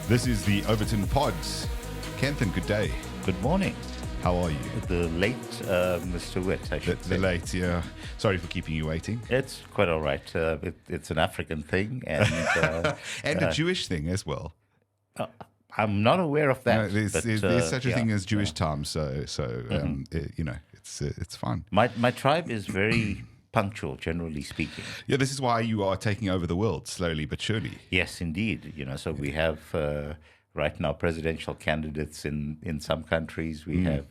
This is the Overton Pod. Kanthan, good day. Good morning. How are you? The late Mr. Witt, I should say. The late, yeah. Sorry for keeping you waiting. It's quite all right. It's an African thing. And, and a Jewish thing as well. I'm not aware of that. No, there's such a thing as Jewish time, so it's fine. My tribe is very punctual, generally speaking. Yeah, this is why you are taking over the world, slowly but surely. Yes, indeed. So we have... right now, presidential candidates in some countries. We have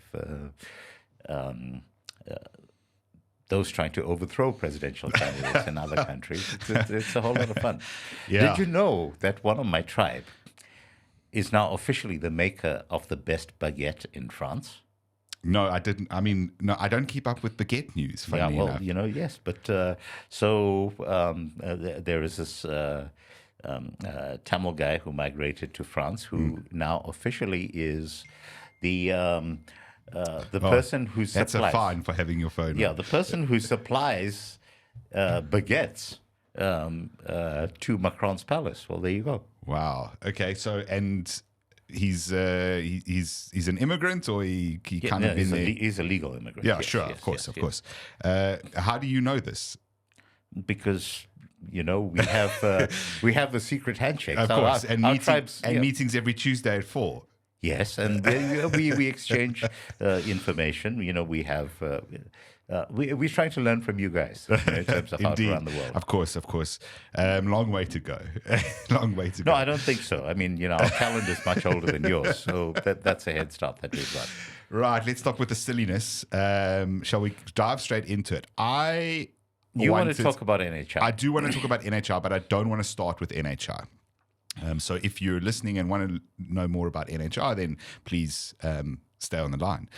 those trying to overthrow presidential candidates in other countries. It's a whole lot of fun. Yeah. Did you know that one of my tribe is now officially the maker of the best baguette in France? No, I didn't. I mean, no, I don't keep up with baguette news. Funny enough. Yes. But there is this... Tamil guy who migrated to France, who now officially is the person who supplies. That's a fine for having your phone. Yeah, on. the person who supplies baguettes to Macron's palace. Well, there you go. Wow. Okay. So, and he's an immigrant, or he kind of been there. He's a legal immigrant. Yeah, yes, sure. yes, Of course. yes. How do you know this? Because we have a secret handshake. Of so course, our tribes, meetings every Tuesday at 4. Yes, and we exchange information. We have we're trying to learn from you guys in terms of how to run the world. Of course. Long way to go. Long way to go. No, I don't think so. I mean, our calendar is much older than yours, so that's a head start that we've got. Right, let's stop with the silliness. Shall we dive straight into it? You want to talk about NHR? I do want to talk about NHR, but I don't want to start with NHR. So if you're listening and want to know more about NHR, then please stay on the line.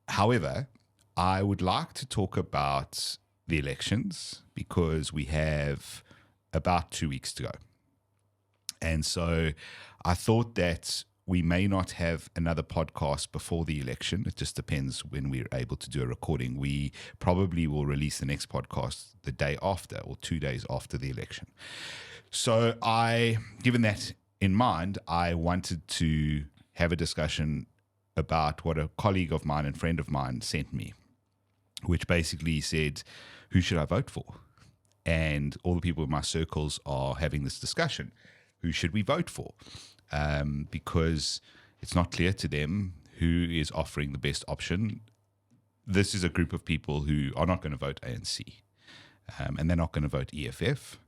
However, I would like to talk about the elections because we have about 2 weeks to go. And so I thought that we may not have another podcast before the election. It just depends when we're able to do a recording. We probably will release the next podcast the day after or 2 days after the election. So given that in mind, I wanted to have a discussion about what a colleague of mine and friend of mine sent me, which basically said, who should I vote for? And all the people in my circles are having this discussion. Who should we vote for? Because it's not clear to them who is offering the best option. This is a group of people who are not going to vote ANC, and they're not going to vote EFF,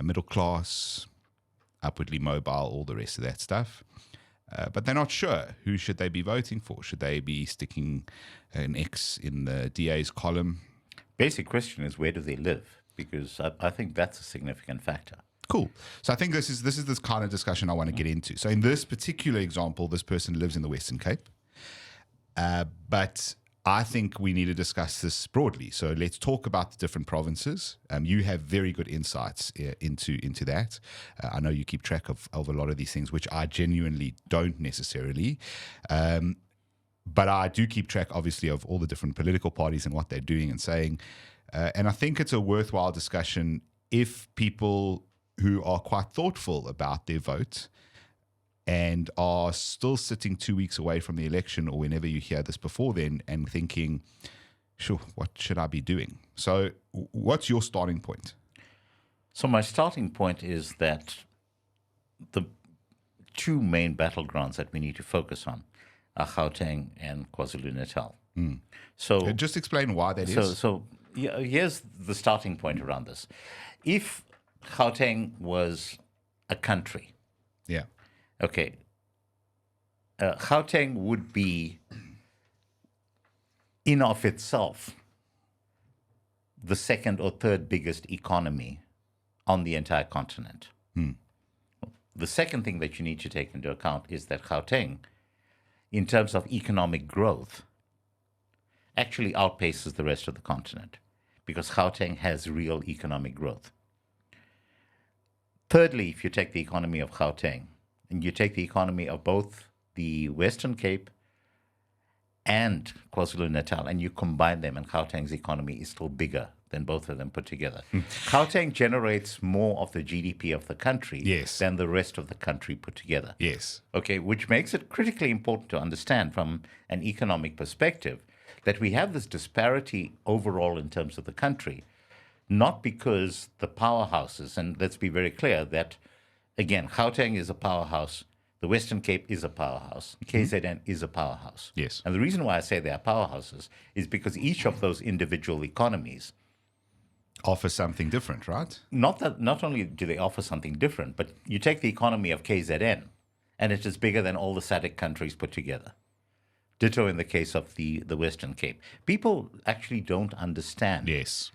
middle class, upwardly mobile, all the rest of that stuff. But they're not sure who should they be voting for. Should they be sticking an X in the DA's column? Basic question is, where do they live? Because I think that's a significant factor. Cool. So I think this is this kind of discussion I want to get into. So in this particular example, this person lives in the Western Cape. But I think we need to discuss this broadly. So let's talk about the different provinces. You have very good insights into that. I know you keep track of a lot of these things, which I genuinely don't necessarily. But I do keep track, obviously, of all the different political parties and what they're doing and saying. And I think it's a worthwhile discussion if people who are quite thoughtful about their vote and are still sitting 2 weeks away from the election, or whenever you hear this before then, and thinking, sure, what should I be doing? So what's your starting point? So my starting point is that the two main battlegrounds that we need to focus on are Gauteng and KwaZulu-Natal. So just explain why that is. So here's the starting point around this. If Gauteng was a country. Yeah. Okay. Gauteng would be, in of itself, the second or third biggest economy on the entire continent. The second thing that you need to take into account is that Gauteng, in terms of economic growth, actually outpaces the rest of the continent because Gauteng has real economic growth. Thirdly, if you take the economy of Gauteng and you take the economy of both the Western Cape and KwaZulu-Natal and you combine them, and Gauteng's economy is still bigger than both of them put together. Gauteng generates more of the GDP of the country Yes. than the rest of the country put together. Yes. Okay, which makes it critically important to understand from an economic perspective that we have this disparity overall in terms of the country, not because the powerhouses, and let's be very clear that, again, Gauteng is a powerhouse, the Western Cape is a powerhouse, KZN is a powerhouse. Yes. And the reason why I say they are powerhouses is because each of those individual economies Offer something different, right? not only do they offer something different, but you take the economy of KZN, and it is bigger than all the SADC countries put together. Ditto in the case of the Western Cape. People actually don't understand. Yes.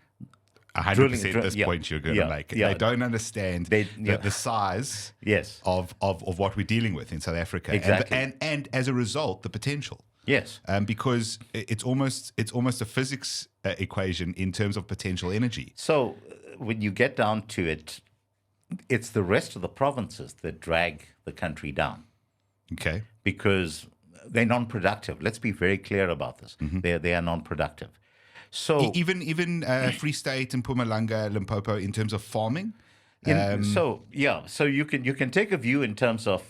100% this point you're going to make. yeah. They don't understand the size Yes. of what we're dealing with in South Africa. Exactly. And as a result, the potential. Yes. Because it's almost a physics equation in terms of potential energy. So when you get down to it, it's the rest of the provinces that drag the country down Okay. because they're non-productive. Let's be very clear about this. They are non-productive. So Even Free State and Mpumalanga, Limpopo, in terms of farming. so you can take a view in terms of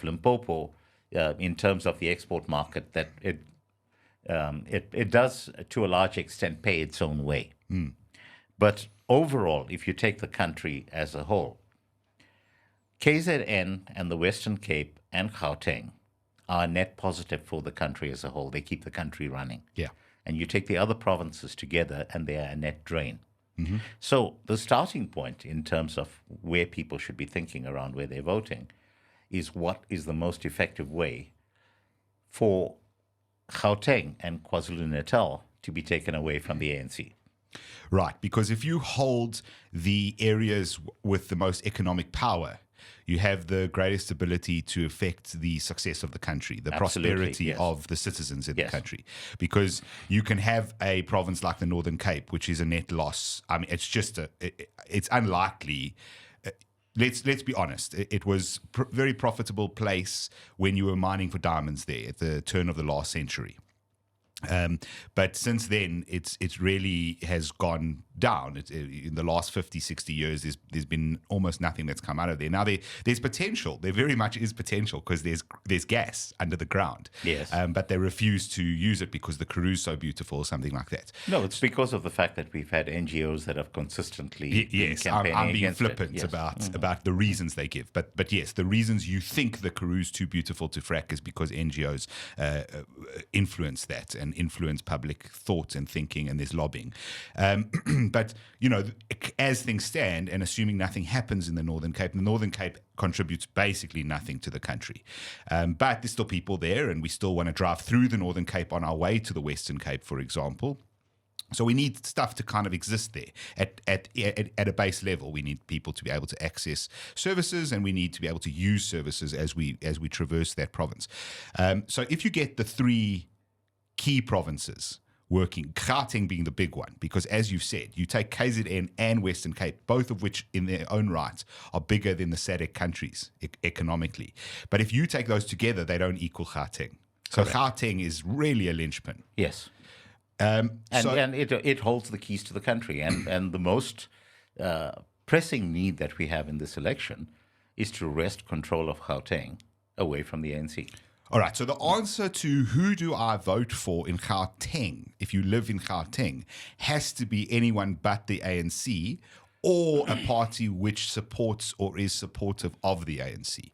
Limpopo, in terms of the export market, that it does to a large extent pay its own way. But overall, if you take the country as a whole, KZN and the Western Cape and Gauteng are net positive for the country as a whole. They keep the country running. Yeah. And you take the other provinces together, and they are a net drain. So the starting point in terms of where people should be thinking around where they're voting is what is the most effective way for Gauteng and KwaZulu-Natal to be taken away from the ANC. Right, because if you hold the areas with the most economic power, you have the greatest ability to affect the success of the country, the Absolutely, prosperity yes. of the citizens in Yes. the country. Because you can have a province like the Northern Cape, which is a net loss. I mean, it's just it's unlikely. Let's be honest. It was very profitable place when you were mining for diamonds there at the turn of the last century. But since then, it really has gone down. In the last 50, 60 years, there's been almost nothing that's come out of there. Now, there's potential. There very much is potential because there's gas under the ground. Yes. But they refuse to use it because the Karoo's so beautiful or something like that. No, it's because of the fact that we've had NGOs that have consistently been Yes, campaigning I'm being against it. flippant Yes. about the reasons they give. But yes, the reasons you think the Karoo's too beautiful to frack is because NGOs influence that and influence public thought and thinking, and there's lobbying. But, as things stand, and assuming nothing happens in the Northern Cape contributes basically nothing to the country. But there's still people there, and we still want to drive through the Northern Cape on our way to the Western Cape, for example. So we need stuff to kind of exist there at a base level. We need people to be able to access services, and we need to be able to use services as we traverse that province. So if you get the three key provinces working, Gauteng being the big one, because as you've said, you take KZN and Western Cape, both of which in their own right are bigger than the SADC countries economically. But if you take those together, they don't equal Gauteng. So Gauteng is really a linchpin. Yes. And it holds the keys to the country. And the most pressing need that we have in this election is to wrest control of Gauteng away from the ANC. All right, so the answer to who do I vote for in Gauteng, if you live in Gauteng, has to be anyone but the ANC or a party which supports or is supportive of the ANC.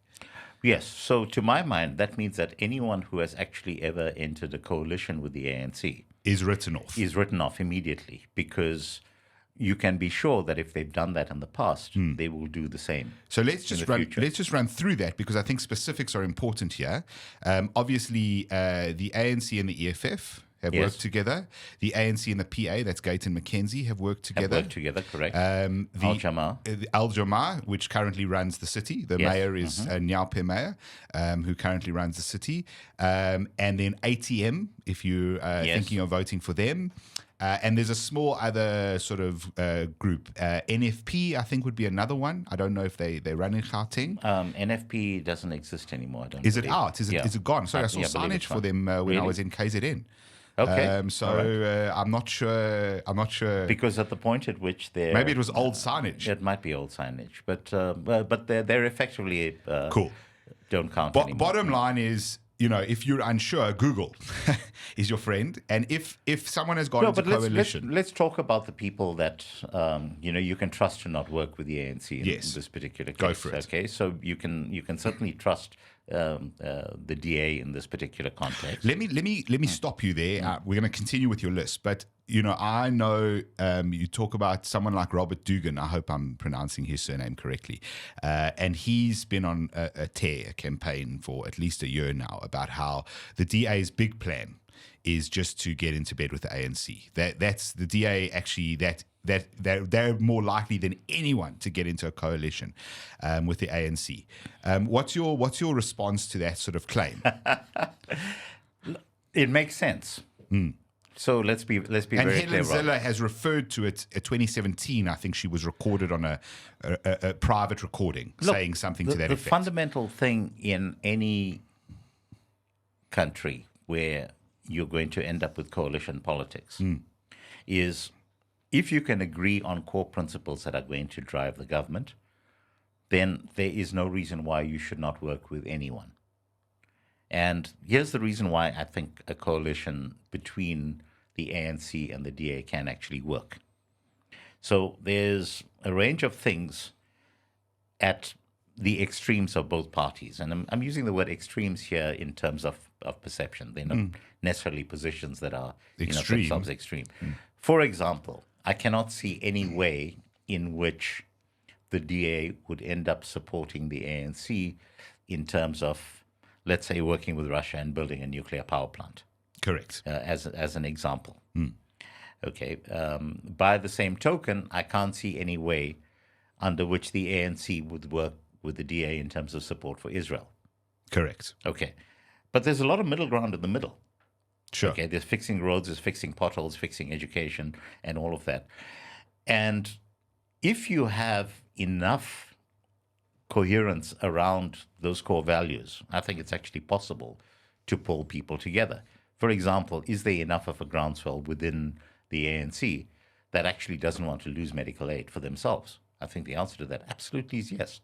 Yes, so to my mind, that means that anyone who has actually ever entered a coalition with the ANC is written off. Is written off immediately, because you can be sure that if they've done that in the past, they will do the same. So let's just run through that, because I think specifics are important here. Obviously, the ANC and the EFF have worked together. The ANC and the PA, that's Gayton Mackenzie, have worked together. Correct. Al Jamar, which currently runs the city. The mayor is Nyaupe Mayor, who currently runs the city. And then ATM, if you're thinking of voting for them. And there's a small other sort of group. NFP, I think, would be another one. I don't know if they run in Gauteng. NFP doesn't exist anymore. Is it out? Is it gone? Sorry, I saw believe signage it's for gone. them when Really? I was in KZN. Okay. I'm not sure. I'm not sure. Because at the point at which they're... Maybe it was old signage. It might be old signage, but they're effectively Cool. don't count anymore. Bottom line is, you know, if you're unsure, Google is your friend. And if someone has got into coalition... Let's talk about the people that, you can trust to not work with the ANC in this particular case. Go for it. Okay, so you can certainly trust the DA in this particular context. Let me stop you there. We're going to continue with your list, but you know, I know you talk about someone like Robert Dugan. I hope I'm pronouncing his surname correctly, and he's been on a campaign for at least a year now about how the DA's big plan is just to get into bed with the ANC. That's the DA actually that they're more likely than anyone to get into a coalition with the ANC. What's your response to that sort of claim? It makes sense. So let's be very clear. And Helen Zeller has referred to it. In 2017, I think she was recorded on a private recording saying something to that effect. The fundamental thing in any country where you're going to end up with coalition politics is, if you can agree on core principles that are going to drive the government, then there is no reason why you should not work with anyone. And here's the reason why I think a coalition between the ANC and the DA can actually work. So there's a range of things at the extremes of both parties. And I'm using the word extremes here in terms of perception. They're not necessarily positions that are themselves extreme. For example, I cannot see any way in which the DA would end up supporting the ANC in terms of, let's say, working with Russia and building a nuclear power plant. Correct. As an example. Okay. By the same token, I can't see any way under which the ANC would work with the DA in terms of support for Israel. Correct. Okay. But there's a lot of middle ground in the middle. Sure. Okay. There's fixing roads, there's fixing potholes, fixing education, and all of that. And if you have enough coherence around those core values, I think it's actually possible to pull people together. For example, is there enough of a groundswell within the ANC that actually doesn't want to lose medical aid for themselves? I think the answer to that absolutely is yes.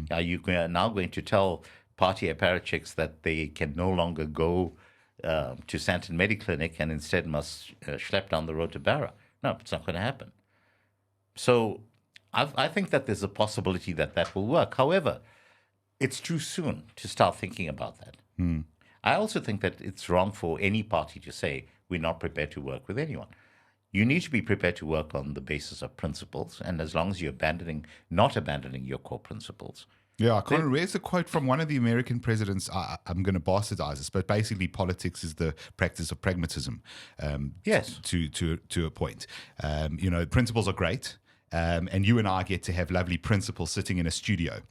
Are you now going to tell party apparatchiks that they can no longer go to Santon Mediclinic and instead must schlep down the road to Barra? No, it's not going to happen. So I think that there's a possibility that will work. However, it's too soon to start thinking about that. I also think that it's wrong for any party to say we're not prepared to work with anyone. You need to be prepared to work on the basis of principles, and as long as you're not abandoning your core principles. Yeah, Conor, where's a quote from one of the American presidents? I'm going to bastardize this, but basically politics is the practice of pragmatism. Yes. To a point. Principles are great, and you and I get to have lovely principles sitting in a studio.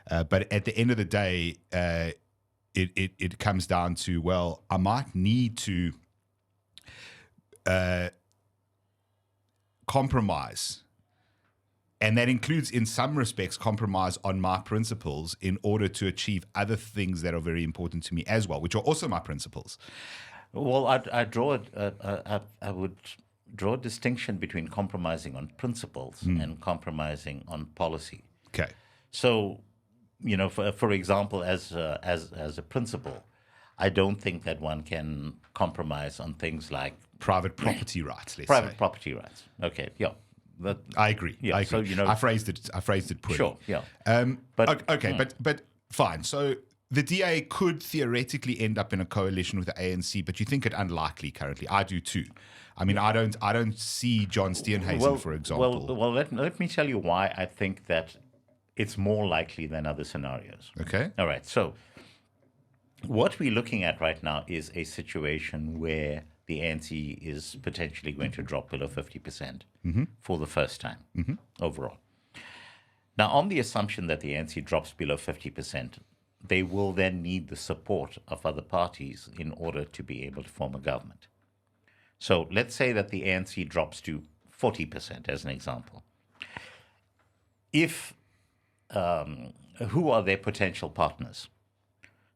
But at the end of the day, it comes down to, well, I might need to compromise. And that includes, in some respects, compromise on my principles in order to achieve other things that are very important to me as well, which are also my principles. Well, I would draw a distinction between compromising on principles and compromising on policy. Okay. So, for example, as a principle, I don't think that one can compromise on things like private property rights. Private property rights. Okay. Yeah. I agree. Yeah, I agree. So, I phrased it poorly. Sure. Yeah. But fine. So the DA could theoretically end up in a coalition with the ANC, but you think it unlikely currently. I do too. I mean, I don't see John Steenhuisen, for example. Well, let me tell you why I think that it's more likely than other scenarios. Okay. All right. So what we're looking at right now is a situation where the ANC is potentially going to drop below 50% for the first time overall. Now, on the assumption that the ANC drops below 50%, they will then need the support of other parties in order to be able to form a government. So let's say that the ANC drops to 40% as an example. Who are their potential partners?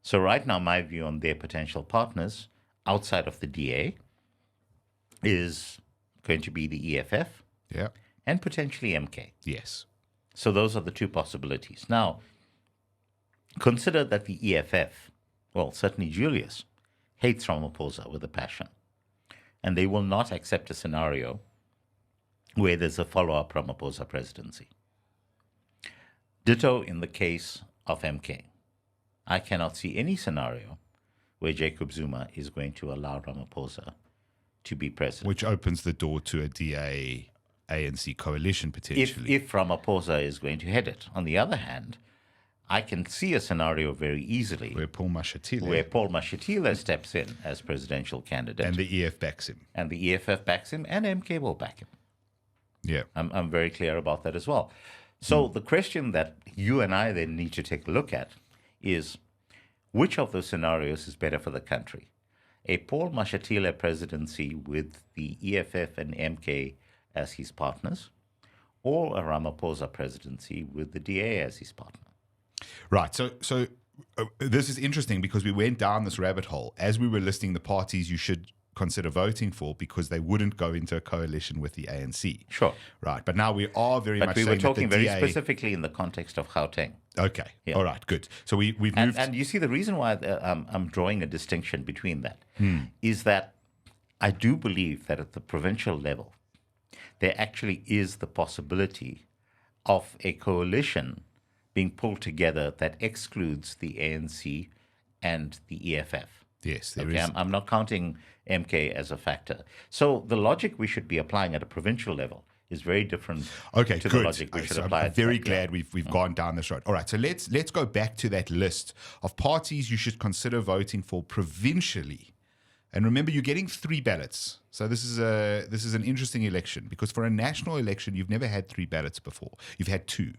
So right now, my view on their potential partners outside of the DA is going to be the EFF Yeah. and potentially MK. Yes. So those are the two possibilities. Now, consider that the EFF, well, certainly Julius, hates Ramaphosa with a passion. And they will not accept a scenario where there's a follow-up Ramaphosa presidency. Ditto in the case of MK. I cannot see any scenario where Jacob Zuma is going to allow Ramaphosa to be president. Which opens the door to a DA ANC coalition potentially. If Ramaphosa is going to head it. On the other hand, I can see a scenario very easily where Paul Mashatile steps in as presidential candidate. and the EF backs him. And the EFF backs him, and MK will back him. Yeah. I'm very clear about that as well. So the question that you and I then need to take a look at is, which of those scenarios is better for the country? A Paul Mashatile presidency with the EFF and MK as his partners, or a Ramaphosa presidency with the DA as his partner? Right. So this is interesting because we went down this rabbit hole as we were listing the parties you should consider voting for because they wouldn't go into a coalition with the ANC. Sure. Right. But now we are very much But we were saying talking that the very DA specifically in the context of Gauteng. Okay. Yeah. All right. Good. So we've moved. And you see, the reason why I'm drawing a distinction between that is that I do believe that at the provincial level, there actually is the possibility of a coalition being pulled together that excludes the ANC and the EFF. Yes, there Okay, is. I'm not counting MK as a factor. So the logic we should be applying at a provincial level is very different Okay, to good. the logic we should So apply. I'm at very that glad level. we've gone down this road. All right, so let's go back to that list of parties you should consider voting for provincially. And remember, you're getting 3 ballots. So this is an interesting election because for a national election, you've never had 3 ballots before. You've had 2.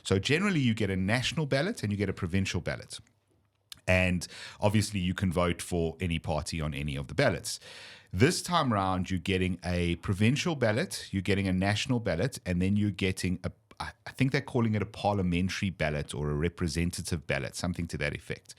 So generally, you get a national ballot and you get a provincial ballot. And obviously, you can vote for any party on any of the ballots. This time round, you're getting a provincial ballot, you're getting a national ballot, and then you're getting I think they're calling it a parliamentary ballot or a representative ballot, something to that effect.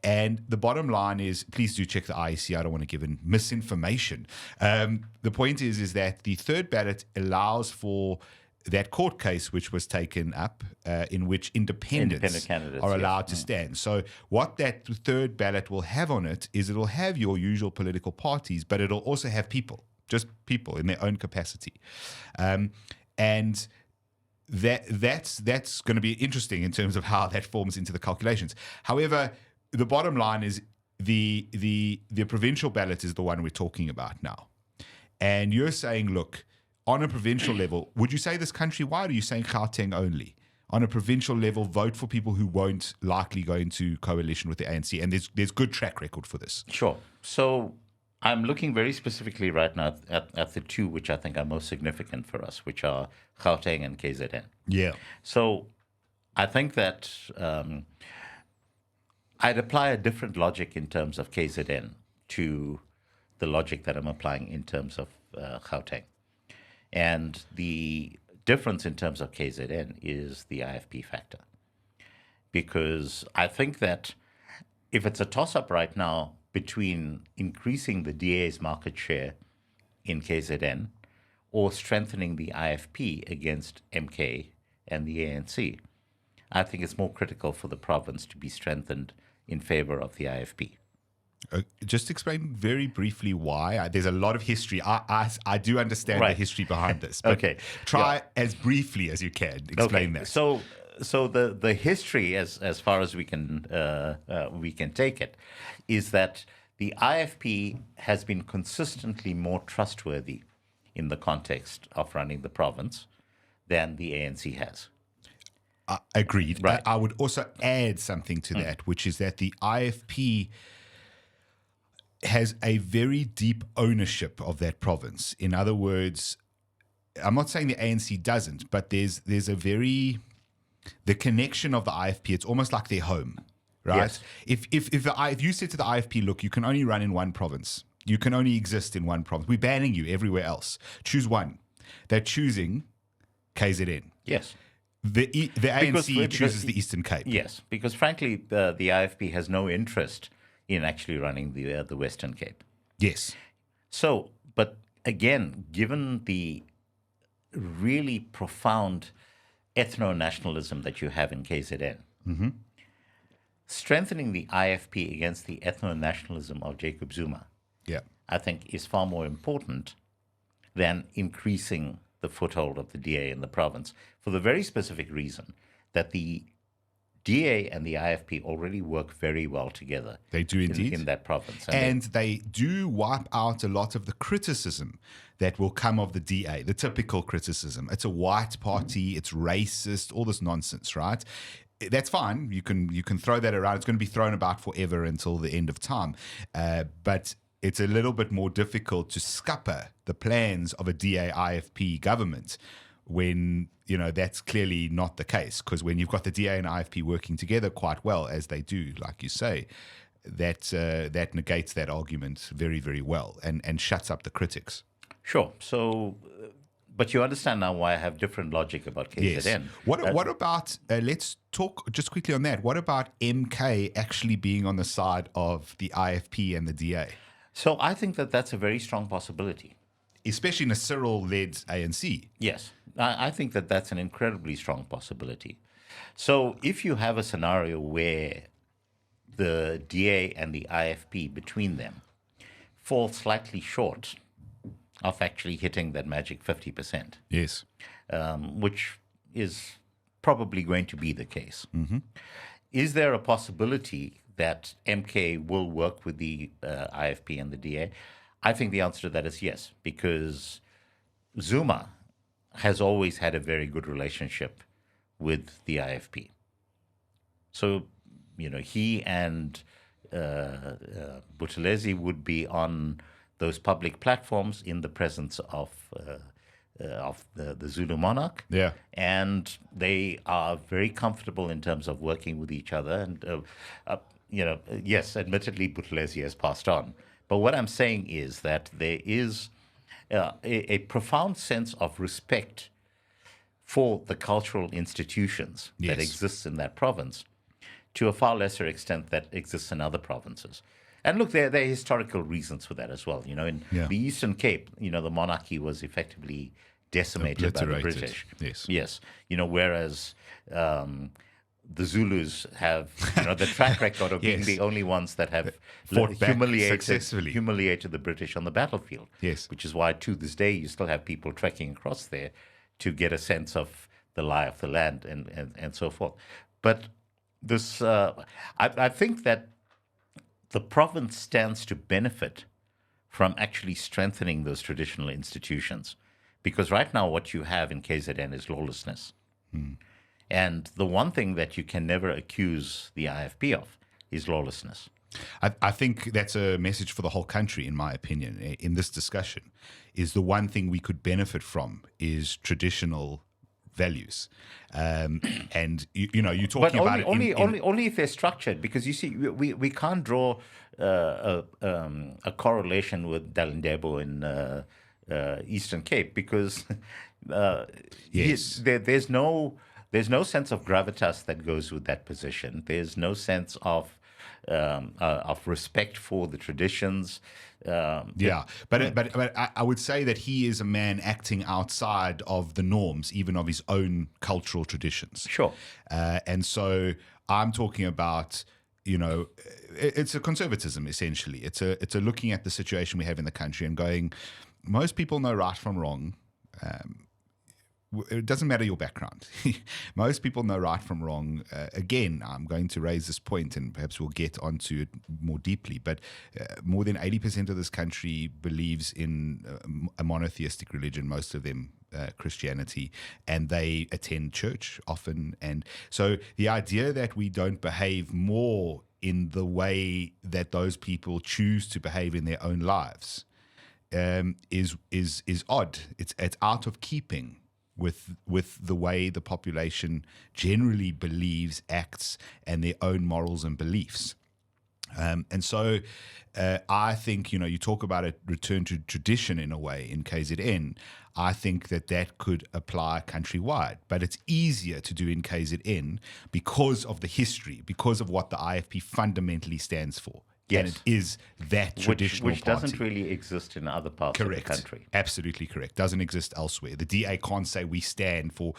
And the bottom line is, please do check the IEC. I don't want to give in misinformation. The point is that the third ballot allows for that court case which was taken up in which independents candidates, are yes. allowed to stand. So what that third ballot will have on it is it'll have your usual political parties, but it'll also have people, just people in their own capacity. And that's going to be interesting in terms of how that forms into the calculations. However, the bottom line is the provincial ballot is the one we're talking about now. And you're saying, look, on a provincial level, would you say this countrywide, or are you saying Gauteng only? On a provincial level, vote for people who won't likely go into coalition with the ANC. And there's good track record for this. Sure. So I'm looking very specifically right now at the 2 which I think are most significant for us, which are Gauteng and KZN. Yeah. So I think that I'd apply a different logic in terms of KZN to the logic that I'm applying in terms of Gauteng. And the difference in terms of KZN is the IFP factor. Because I think that if it's a toss-up right now between increasing the DA's market share in KZN or strengthening the IFP against MK and the ANC, I think it's more critical for the province to be strengthened in favor of the IFP. Just explain very briefly why. There's a lot of history. I do understand the history behind this. But Okay. try as briefly as you can explain that. So the history, as far as we can take it, is that the IFP has been consistently more trustworthy in the context of running the province than the ANC has. Agreed. Right. I would also add something to that, which is that the IFP has a very deep ownership of that province. In other words, I'm not saying the ANC doesn't, but there's the connection of the IFP. It's almost like their home, right? Yes. If you said to the IFP, look, you can only run in one province. You can only exist in one province. We're banning you everywhere else. Choose one. They're choosing KZN. Yes. The ANC chooses the Eastern Cape. Yes, because frankly, the IFP has no interest in actually running the Western Cape. Yes. So, but again, given the really profound ethno-nationalism that you have in KZN, strengthening the IFP against the ethno-nationalism of Jacob Zuma, Yeah. I think, is far more important than increasing the foothold of the DA in the province, for the very specific reason that the DA and the IFP already work very well together. They do indeed. In that province. And they do wipe out a lot of the criticism that will come of the DA, the typical criticism. It's a white party, it's racist, all this nonsense, right? That's fine. You can throw that around. It's going to be thrown about forever until the end of time. But it's a little bit more difficult to scupper the plans of a DA-IFP government when, that's clearly not the case. Because when you've got the DA and IFP working together quite well, as they do, like you say, that negates that argument very, very well and shuts up the critics. Sure. So, but you understand now why I have different logic about KZN. Yes. What about, let's talk just quickly on that. What about MK actually being on the side of the IFP and the DA? So I think that that's a very strong possibility. Especially in a Cyril-led ANC. Yes. I think that that's an incredibly strong possibility. So if you have a scenario where the DA and the IFP between them fall slightly short of actually hitting that magic 50%, Yes. Which is probably going to be the case. Is there a possibility that MK will work with the IFP and the DA? I think the answer to that is yes, because Zuma has always had a very good relationship with the IFP. So, he and Buthelezi would be on those public platforms in the presence of the Zulu monarch. Yeah. And they are very comfortable in terms of working with each other. And, yes, admittedly, Buthelezi has passed on. But what I'm saying is that there is a profound sense of respect for the cultural institutions that exists in that province, to a far lesser extent that exists in other provinces. And look, there are historical reasons for that as well. In the Eastern Cape, the monarchy was effectively decimated by the British. Yes. Whereas the Zulus have the track record of being the only ones that have fought back successfully. humiliated the British on the battlefield. Yes. Which is why to this day you still have people trekking across there to get a sense of the lie of the land and so forth. But this, I think that the province stands to benefit from actually strengthening those traditional institutions, because right now what you have in KZN is lawlessness. And the one thing that you can never accuse the IFP of is lawlessness. I think that's a message for the whole country, in my opinion, in this discussion, is the one thing we could benefit from is traditional values. And, you're talking but about only if they're structured, because you see, we can't draw a correlation with Dalindebo in Eastern Cape, because there's no sense of gravitas that goes with that position. There's no sense of respect for the traditions. But I would say that he is a man acting outside of the norms, even of his own cultural traditions. Sure. And so I'm talking about, it's a conservatism, essentially. It's a looking at the situation we have in the country and going, most people know right from wrong. It doesn't matter your background. Most people know right from wrong. Again, I'm going to raise this point, and perhaps we'll get onto it more deeply, but more than 80% of this country believes in a monotheistic religion, most of them Christianity, and they attend church often. And so the idea that we don't behave more in the way that those people choose to behave in their own lives is odd. It's out of keeping with the way the population generally believes, acts, and their own morals and beliefs. And so I think, you talk about a return to tradition in a way in KZN. I think that could apply countrywide, but it's easier to do in KZN because of the history, because of what the IFP fundamentally stands for. and Yes. it is that traditional which party. doesn't really exist in other parts Correct. of the country. Absolutely correct. Doesn't exist elsewhere. The DA can't say we stand for,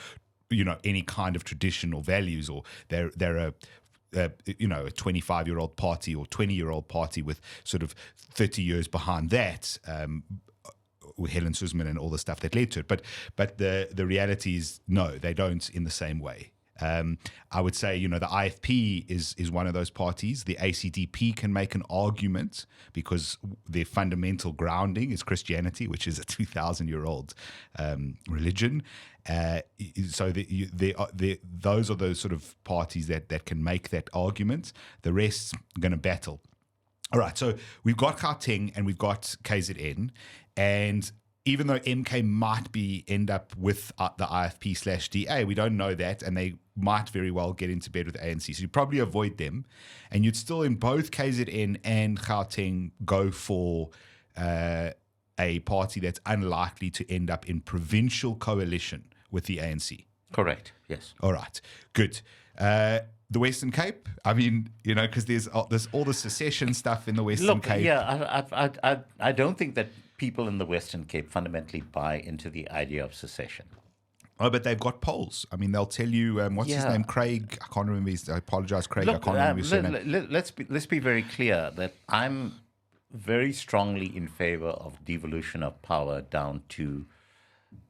any kind of traditional values, or they're a 25-year-old party or 20-year-old party with sort of 30 years behind that. With Helen Suzman and all the stuff that led to it. But the reality is, no, they don't in the same way. I would say, the IFP is one of those parties. The ACDP can make an argument because their fundamental grounding is Christianity, which is a 2,000-year-old religion. So those are those sort of parties that can make that argument. The rest are going to battle. All right, so we've got Gauteng and we've got KZN, and even though MK might end up with the IFP/DA, we don't know that, and they might very well get into bed with ANC. So you probably avoid them, and you'd still, in both KZN and Gauteng, go for a party that's unlikely to end up in provincial coalition with the ANC. Correct, yes. All right, good. The Western Cape, I mean, because there's all the secession stuff in the Western Cape. Yeah, I don't think that people in the Western Cape fundamentally buy into the idea of secession. Oh, but they've got polls. I mean, they'll tell you, what's his name? Craig. I can't remember I apologize, Craig. Look, I can't remember his surname. Let's be very clear that I'm very strongly in favor of devolution of power down to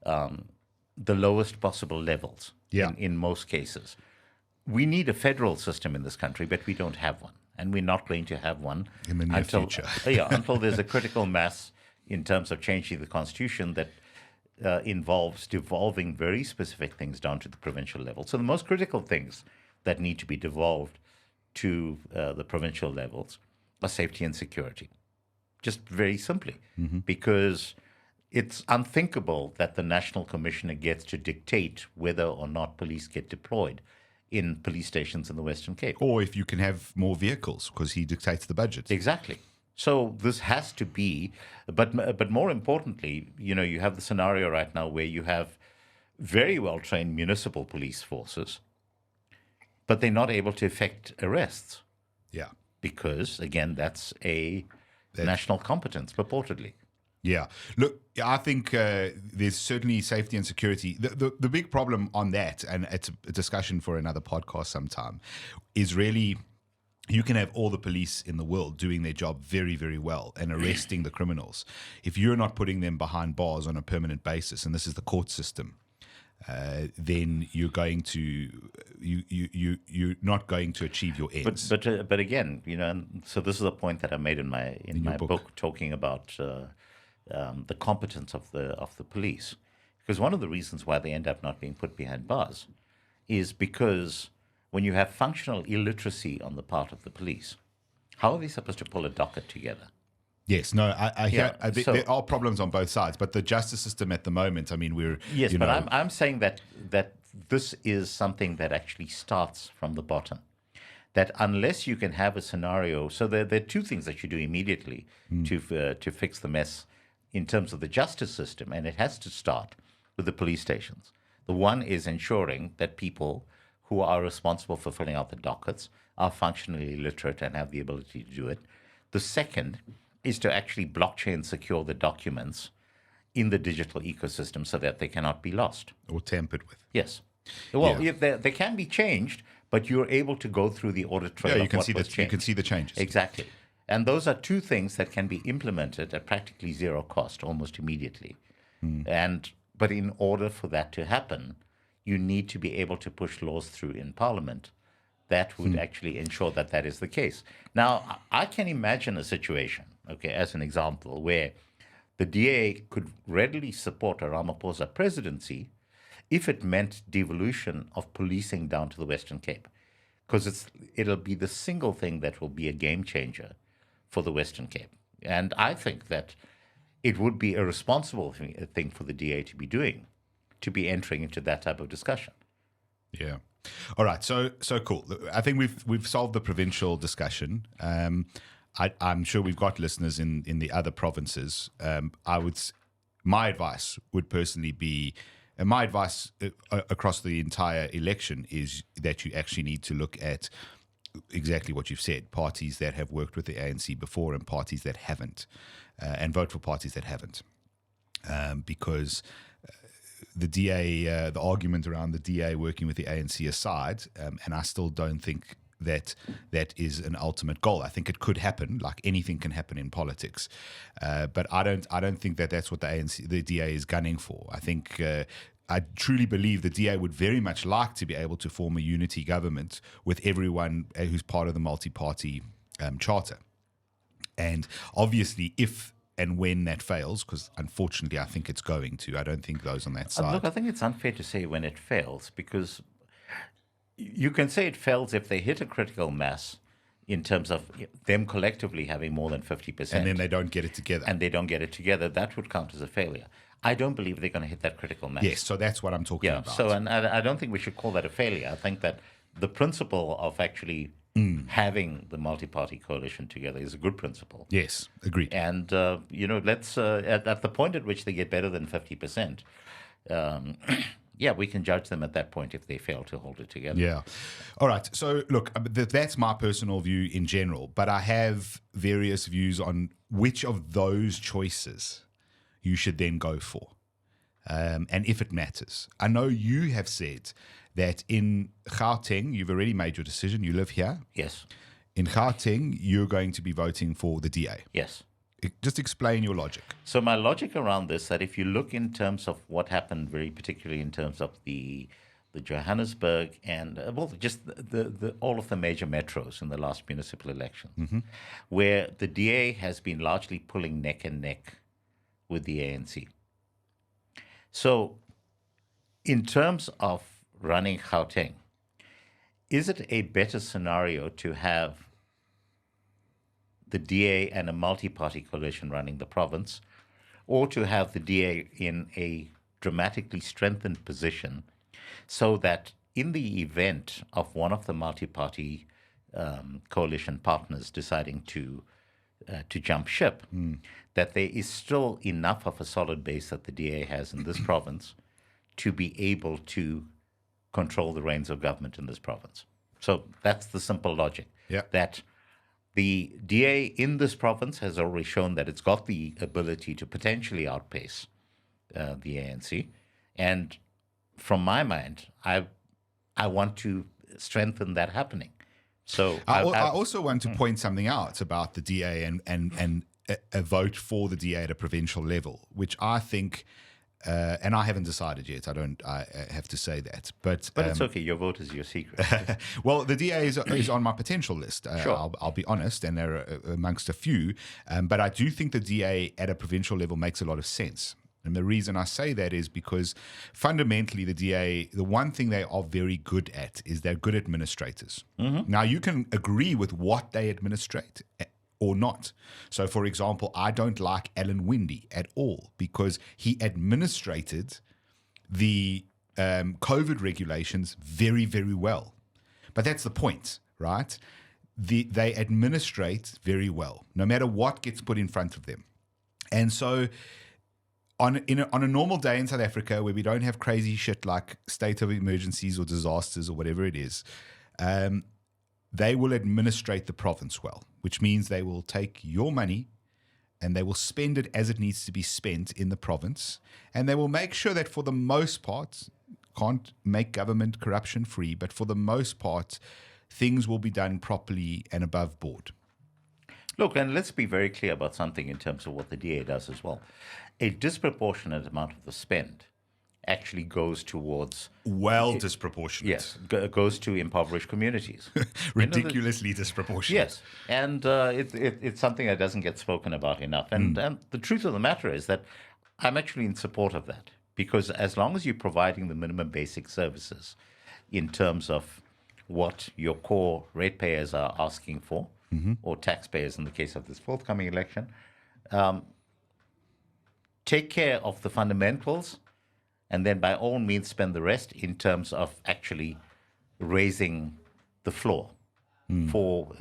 the lowest possible levels in most cases. We need a federal system in this country, but we don't have one. And we're not going to have one in the near future. Until there's a critical mass in terms of changing the constitution that involves devolving very specific things down to the provincial level. So the most critical things that need to be devolved to the provincial levels are safety and security, just very simply, because it's unthinkable that the National Commissioner gets to dictate whether or not police get deployed in police stations in the Western Cape. Or if you can have more vehicles, because he dictates the budget. Exactly. So this has to be, but more importantly, you have the scenario right now where you have very well-trained municipal police forces, but they're not able to effect arrests. Yeah. Because, again, that's national competence, purportedly. Yeah. Look, I think there's certainly safety and security. The big problem on that, and it's a discussion for another podcast sometime, is really you can have all the police in the world doing their job very, very well and arresting the criminals. If you're not putting them behind bars on a permanent basis, and this is the court system, then you're not going to achieve your ends. But again, and so this is a point that I made in my book talking about the competence of the police, because one of the reasons why they end up not being put behind bars is because when you have functional illiteracy on the part of the police, how are they supposed to pull a docket together? Yes, no, I hear there are problems on both sides, but the justice system at the moment, I mean, I'm saying that this is something that actually starts from the bottom. That unless you can have a scenario, so there are two things that you do immediately to fix the mess in terms of the justice system, and it has to start with the police stations. The one is ensuring that people who are responsible for filling out the dockets are functionally literate and have the ability to do it. The second is to actually blockchain secure the documents in the digital ecosystem so that they cannot be lost. Or tampered with. Yes. Well, they can be changed, but you're able to go through the audit trail. Yeah, you can see the changes. Exactly. And those are two things that can be implemented at practically zero cost almost immediately. But in order for that to happen, you need to be able to push laws through in Parliament that would actually ensure that that is the case. Now, I can imagine a situation, as an example, where the DA could readily support a Ramaphosa presidency if it meant devolution of policing down to the Western Cape, because it'll be the single thing that will be a game changer for the Western Cape. And I think that it would be a responsible thing for the DA to be doing, to be entering into that type of discussion. Yeah. All right. So cool. I think we've solved the provincial discussion. I'm sure we've got listeners in the other provinces. My advice would personally be, and my advice across the entire election is that you actually need to look at exactly what you've said, parties that have worked with the ANC before and parties that haven't, and vote for parties that haven't. Because the DA, the argument around the DA working with the ANC aside, and I still don't think that is an ultimate goal. I think it could happen, like anything can happen in politics, but I don't think that that's what the DA is gunning for. I think I truly believe the DA would very much like to be able to form a unity government with everyone who's part of the multi-party charter, and obviously if and when that fails, because unfortunately I think it's going to. I don't think those on that side. Look, I think it's unfair to say when it fails, because you can say it fails if they hit a critical mass in terms of them collectively having more than 50%. And then they don't get it together. And they don't get it together. That would count as a failure. I don't believe they're going to hit that critical mass. Yes, so that's what I'm talking about. So, and I don't think we should call that a failure. I think that the principle of actually having the multi-party coalition together is a good principle. Yes, agreed. And, let's, at the point at which they get better than 50%, we can judge them at that point if they fail to hold it together. Yeah. All right. So, look, that's my personal view in general, but I have various views on which of those choices you should then go for, and if it matters. I know you have said that in Gauteng, you've already made your decision. You live here. Yes. In Gauteng, you're going to be voting for the DA. Yes. Just explain your logic. So my logic around this, that if you look in terms of what happened, very particularly in terms of the Johannesburg and just the all of the major metros in the last municipal elections, where the DA has been largely pulling neck and neck with the ANC. So in terms of running Gauteng, is it a better scenario to have the DA and a multi-party coalition running the province, or to have the DA in a dramatically strengthened position so that in the event of one of the multi-party coalition partners deciding to jump ship, that there is still enough of a solid base that the DA has in this province to be able to control the reins of government in this province. So that's the simple logic. Yeah. That the DA in this province has already shown that it's got the ability to potentially outpace the ANC. And from my mind, I want to strengthen that happening. So I also want to point something out about the DA and a vote for the DA at a provincial level, which I think, and I haven't decided yet. I have to say that, but it's okay. Your vote is your secret. Well, the DA is on my potential list. Sure. I'll be honest, and they're amongst a few. But I do think the DA at a provincial level makes a lot of sense. And the reason I say that is because fundamentally the DA, the one thing they are very good at is they're good administrators. Now, you can agree with what they administrate or not. So, for example, I don't like Alan Winde at all because he administrated the COVID regulations very, very well. But that's the point, right? They administrate very well, no matter what gets put in front of them. And so on a normal day in South Africa where we don't have crazy shit like state of emergencies or disasters or whatever it is, they will administrate the province well, which means they will take your money and they will spend it as it needs to be spent in the province. And they will make sure that for the most part, can't make government corruption free, but for the most part, things will be done properly and above board. Look, and let's be very clear about something in terms of what the DA does as well. A disproportionate amount of the spend actually goes towards... disproportionate. Yes, goes to impoverished communities. Ridiculously disproportionate. Yes, and it's something that doesn't get spoken about enough. And the truth of the matter is that I'm actually in support of that, because as long as you're providing the minimum basic services in terms of what your core ratepayers are asking for, or taxpayers in the case of this forthcoming election, take care of the fundamentals, and then by all means spend the rest in terms of actually raising the floor for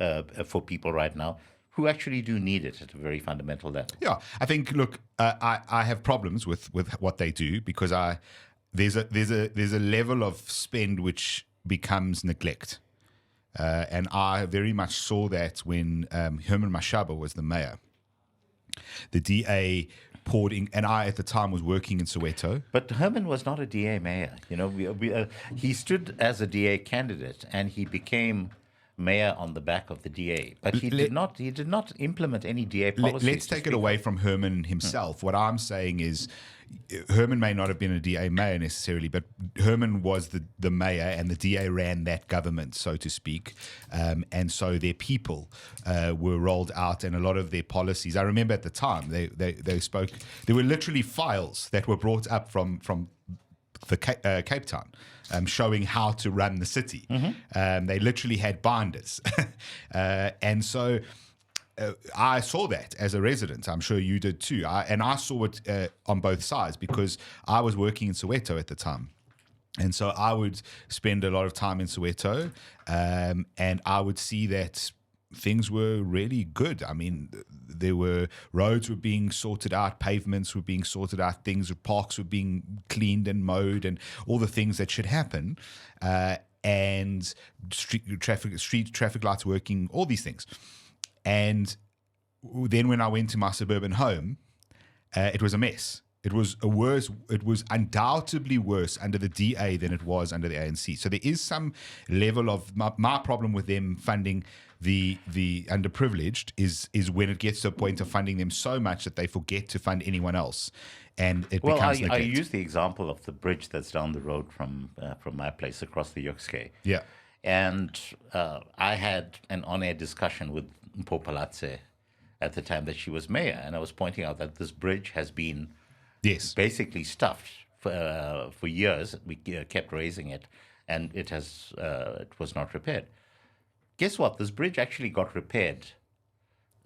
people right now who actually do need it at a very fundamental level. Yeah, I think. Look, I have problems with what they do because there's a level of spend which becomes neglect. And I very much saw that when Herman Mashaba was the mayor. The DA poured in, and I at the time was working in Soweto. But Herman was not a DA mayor. He stood as a DA candidate, and he became mayor on the back of the DA. But he did not implement any DA policies. Let's take it away from Herman himself. What I'm saying is, Herman may not have been a DA mayor necessarily, but Herman was the mayor, and the DA ran that government, so to speak. And so their people were rolled out, and a lot of their policies. I remember at the time they spoke. There were literally files that were brought up from the Cape Town, showing how to run the city. They literally had binders, and so. I saw that as a resident. I'm sure you did too. And I saw it on both sides because I was working in Soweto at the time. And so I would spend a lot of time in Soweto, and I would see that things were really good. I mean, roads were being sorted out, pavements were being sorted out, parks were being cleaned and mowed, and all the things that should happen. And street traffic lights working, all these things. And then when I went to my suburban home, it was a mess. It was undoubtedly worse under the DA than it was under the ANC. So there is some level of my problem with them funding the underprivileged is when it gets to a point of funding them so much that they forget to fund anyone else, and it becomes neglect. I use the example of the bridge that's down the road from my place across the Yokske. Yeah, and I had an on-air discussion with Mpho Palatse at the time that she was mayor, and I was pointing out that this bridge has been basically stuffed for years. We kept raising it, and it was not repaired. Guess what? This bridge actually got repaired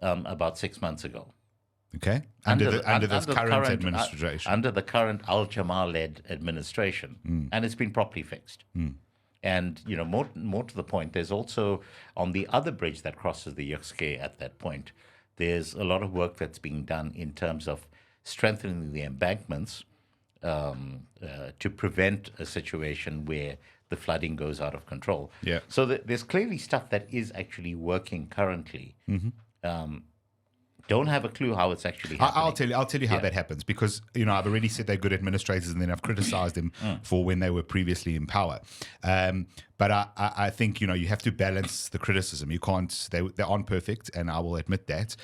about 6 months ago. Okay, under this current administration, under the current Al Jamal-led administration, and it's been properly fixed. And more to the point, there's also on the other bridge that crosses the Yokske at that point, there's a lot of work that's being done in terms of strengthening the embankments to prevent a situation where the flooding goes out of control. Yeah. So there's clearly stuff that is actually working currently. Don't have a clue how it's actually happening. I'll tell you how that happens, because I've already said they're good administrators, and then I've criticized them for when they were previously in power. But I think you have to balance the criticism. You can't. They aren't perfect, and I will admit that.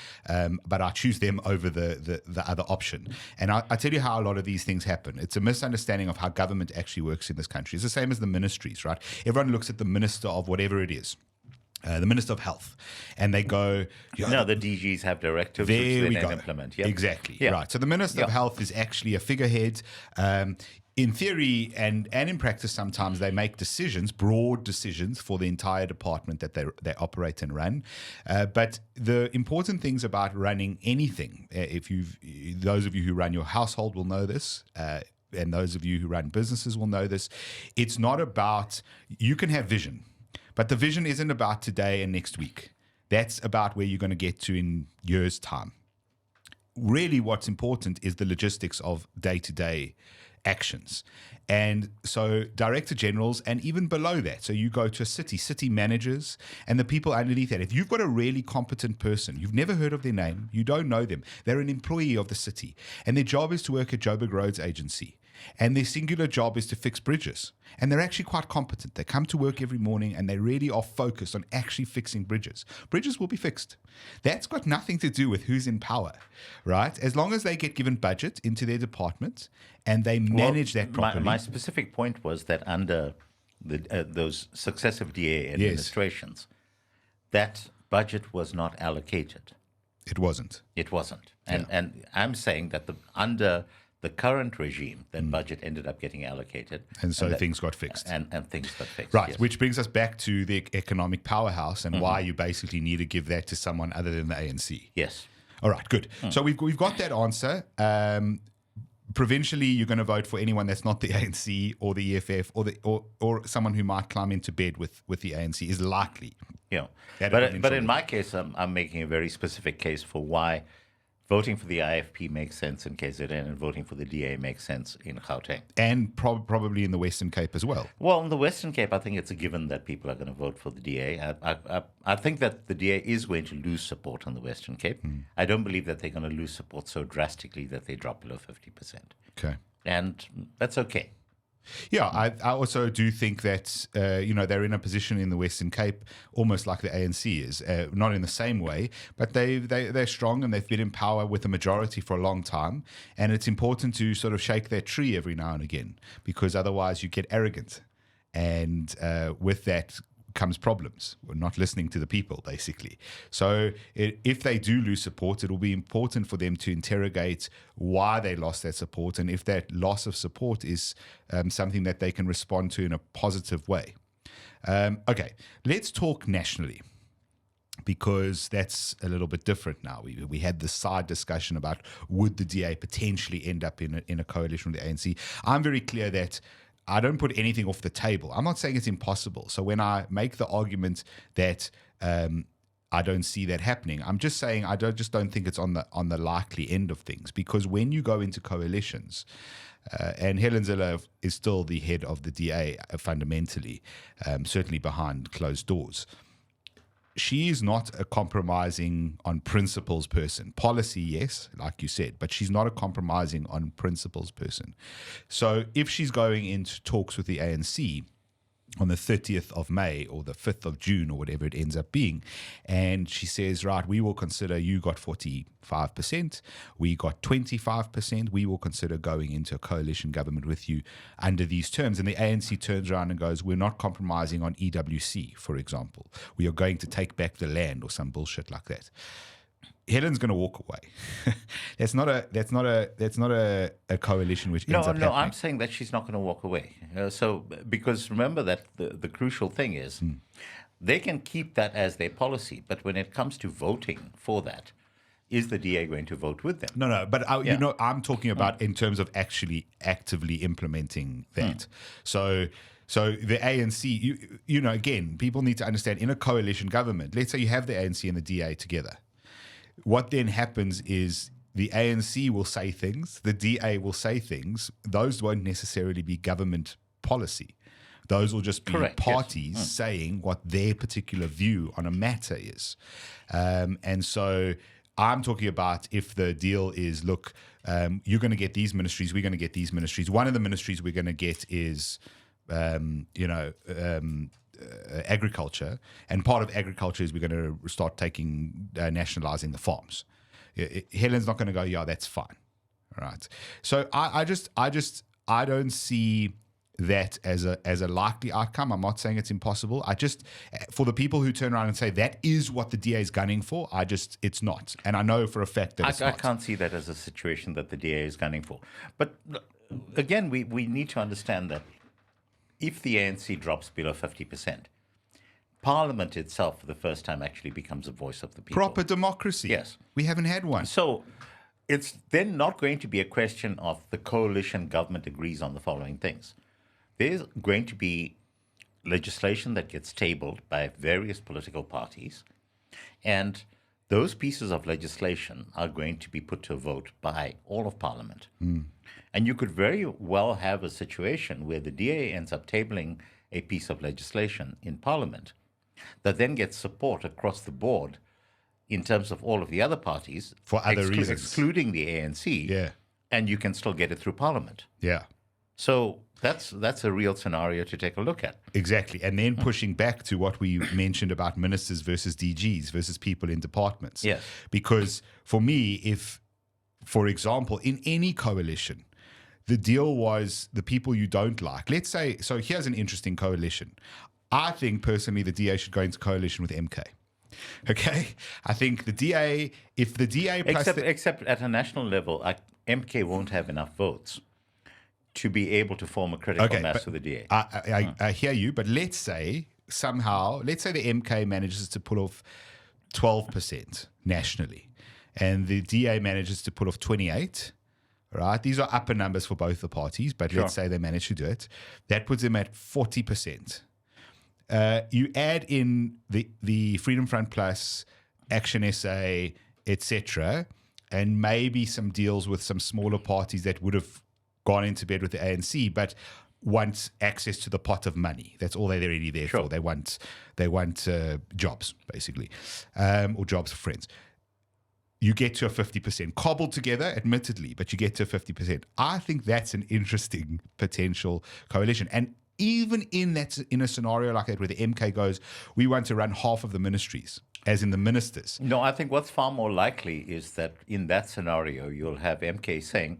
But I choose them over the other option. And I tell you how a lot of these things happen. It's a misunderstanding of how government actually works in this country. It's the same as the ministries, right? Everyone looks at the minister of whatever it is. The Minister of Health, and they go, the DGs have directives which they then implement. Yep. Exactly, right. So the Minister of Health is actually a figurehead. In theory and in practice, sometimes they make broad decisions for the entire department that they operate and run. But the important things about running anything, those of you who run your household will know this, and those of you who run businesses will know this, it's not about, you can have vision, but the vision isn't about today and next week. That's about where you're going to get to in years' time. Really, what's important is the logistics of day-to-day actions. And so director generals, and even below that, so you go to a city managers, and the people underneath that. If you've got a really competent person, you've never heard of their name, you don't know them, they're an employee of the city, and their job is to work at Joburg Roads Agency. And their singular job is to fix bridges. And they're actually quite competent. They come to work every morning and they really are focused on actually fixing bridges. Bridges will be fixed. That's got nothing to do with who's in power, right? As long as they get given budget into their department and they manage that properly. My specific point was that under those successive DA administrations, that budget was not allocated. It wasn't. And I'm saying that under the current regime, that budget ended up getting allocated. And so things got fixed. And things got fixed. Right, yes. Which brings us back to the economic powerhouse and why you basically need to give that to someone other than the ANC. Yes. All right, good. So we've got that answer. Provincially, you're going to vote for anyone that's not the ANC or the EFF or someone who might climb into bed with the ANC is likely. Yeah. But in my case, I'm making a very specific case for why Voting for the IFP makes sense in KZN, and voting for the DA makes sense in Gauteng. And probably in the Western Cape as well. Well, in the Western Cape, I think it's a given that people are going to vote for the DA. I think that the DA is going to lose support in the Western Cape. I don't believe that they're going to lose support so drastically that they drop below 50%. Okay. And that's okay. Yeah, I also do think that, they're in a position in the Western Cape, almost like the ANC is, not in the same way, but they're strong and they've been in power with a majority for a long time. And it's important to sort of shake that tree every now and again, because otherwise you get arrogant. And with that comes problems. We're not listening to the people, basically. So if they do lose support, it will be important for them to interrogate why they lost that support, and if that loss of support is something that they can respond to in a positive way. Okay, let's talk nationally, because that's a little bit different now. We had this side discussion about would the DA potentially end up in a coalition with the ANC. I'm very clear that I don't put anything off the table. I'm not saying it's impossible. So when I make the argument that I don't see that happening, I'm just saying I just don't think it's on the likely end of things. Because when you go into coalitions, and Helen Zille is still the head of the DA fundamentally, certainly behind closed doors. She is not a compromising on principles person. Policy, yes, like you said, but she's not a compromising on principles person. So if she's going into talks with the ANC on the 30th of May or the 5th of June or whatever it ends up being, and she says, right, we will consider you got 45%, we got 25%, we will consider going into a coalition government with you under these terms. And the ANC turns around and goes, we're not compromising on EWC, for example. We are going to take back the land or some bullshit like that. Helen's going to walk away. That's not a coalition which ends up happening. No, I'm saying that she's not going to walk away. Because remember that the crucial thing is they can keep that as their policy, but when it comes to voting for that, is the DA going to vote with them? No, but I'm talking about in terms of actually actively implementing that. So the ANC, again, people need to understand, in a coalition government, let's say you have the ANC and the DA together. What then happens is the ANC will say things, the DA will say things. Those won't necessarily be government policy. Those will just be parties saying what their particular view on a matter is. And so I'm talking about if the deal is, look, you're going to get these ministries, we're going to get these ministries. One of the ministries we're going to get is, agriculture, and part of agriculture is we're going to start nationalizing the farms. Helen's not going to go, yeah, that's fine. All right. So I don't see that as a likely outcome. I'm not saying it's impossible. For the people who turn around and say that is what the DA is gunning for, it's not. And I know for a fact that it's not. I can't see that as a situation that the DA is gunning for. But again, we need to understand that if the ANC drops below 50%, Parliament itself, for the first time, actually becomes a voice of the people. Proper democracy. Yes. We haven't had one. So it's then not going to be a question of the coalition government agrees on the following things. There's going to be legislation that gets tabled by various political parties, and those pieces of legislation are going to be put to a vote by all of Parliament. And you could very well have a situation where the DA ends up tabling a piece of legislation in Parliament that then gets support across the board in terms of all of the other parties. For other reasons. Excluding the ANC. Yeah. And you can still get it through Parliament. Yeah. So that's a real scenario to take a look at. Exactly. And then pushing back to what we mentioned about ministers versus DGs versus people in departments. Yes. Because for me, if, for example, in any coalition, the deal was the people you don't like. Let's say, so here's an interesting coalition. I think personally the DA should go into coalition with MK. Okay? I think the DA, if the DA plus... Except at a national level, MK won't have enough votes to be able to form a critical mass with the DA. I hear you, but let's say the MK manages to pull off 12% nationally, and the DA manages to pull off 28%. Right, these are upper numbers for both the parties, but let's say they manage to do it. That puts them at 40%. You add in the Freedom Front Plus, Action SA, etc., and maybe some deals with some smaller parties that would have gone into bed with the ANC, but want access to the pot of money. That's all they're really there for. They want jobs, basically, or jobs for friends. You get to a 50%, cobbled together, admittedly, but you get to a 50%. I think that's an interesting potential coalition. And even in a scenario like that where the MK goes, we want to run half of the ministries, as in the ministers. No, I think what's far more likely is that in that scenario, you'll have MK saying,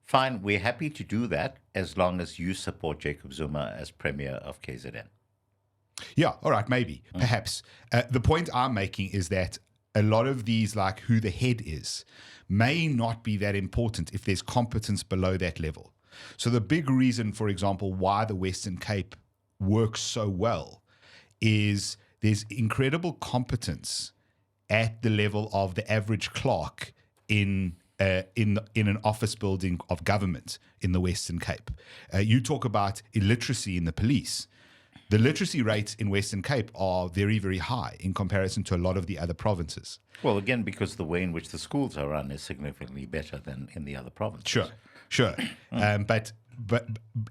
fine, we're happy to do that as long as you support Jacob Zuma as Premier of KZN. Yeah, all right, maybe, perhaps. The point I'm making is that a lot of these, like who the head is, may not be that important if there's competence below that level. So the big reason, for example, why the Western Cape works so well is there's incredible competence at the level of the average clerk in an office building of government in the Western Cape. You talk about illiteracy in the police. The literacy rates in Western Cape are very, very high in comparison to a lot of the other provinces. Well, again, because the way in which the schools are run is significantly better than in the other provinces. Sure. But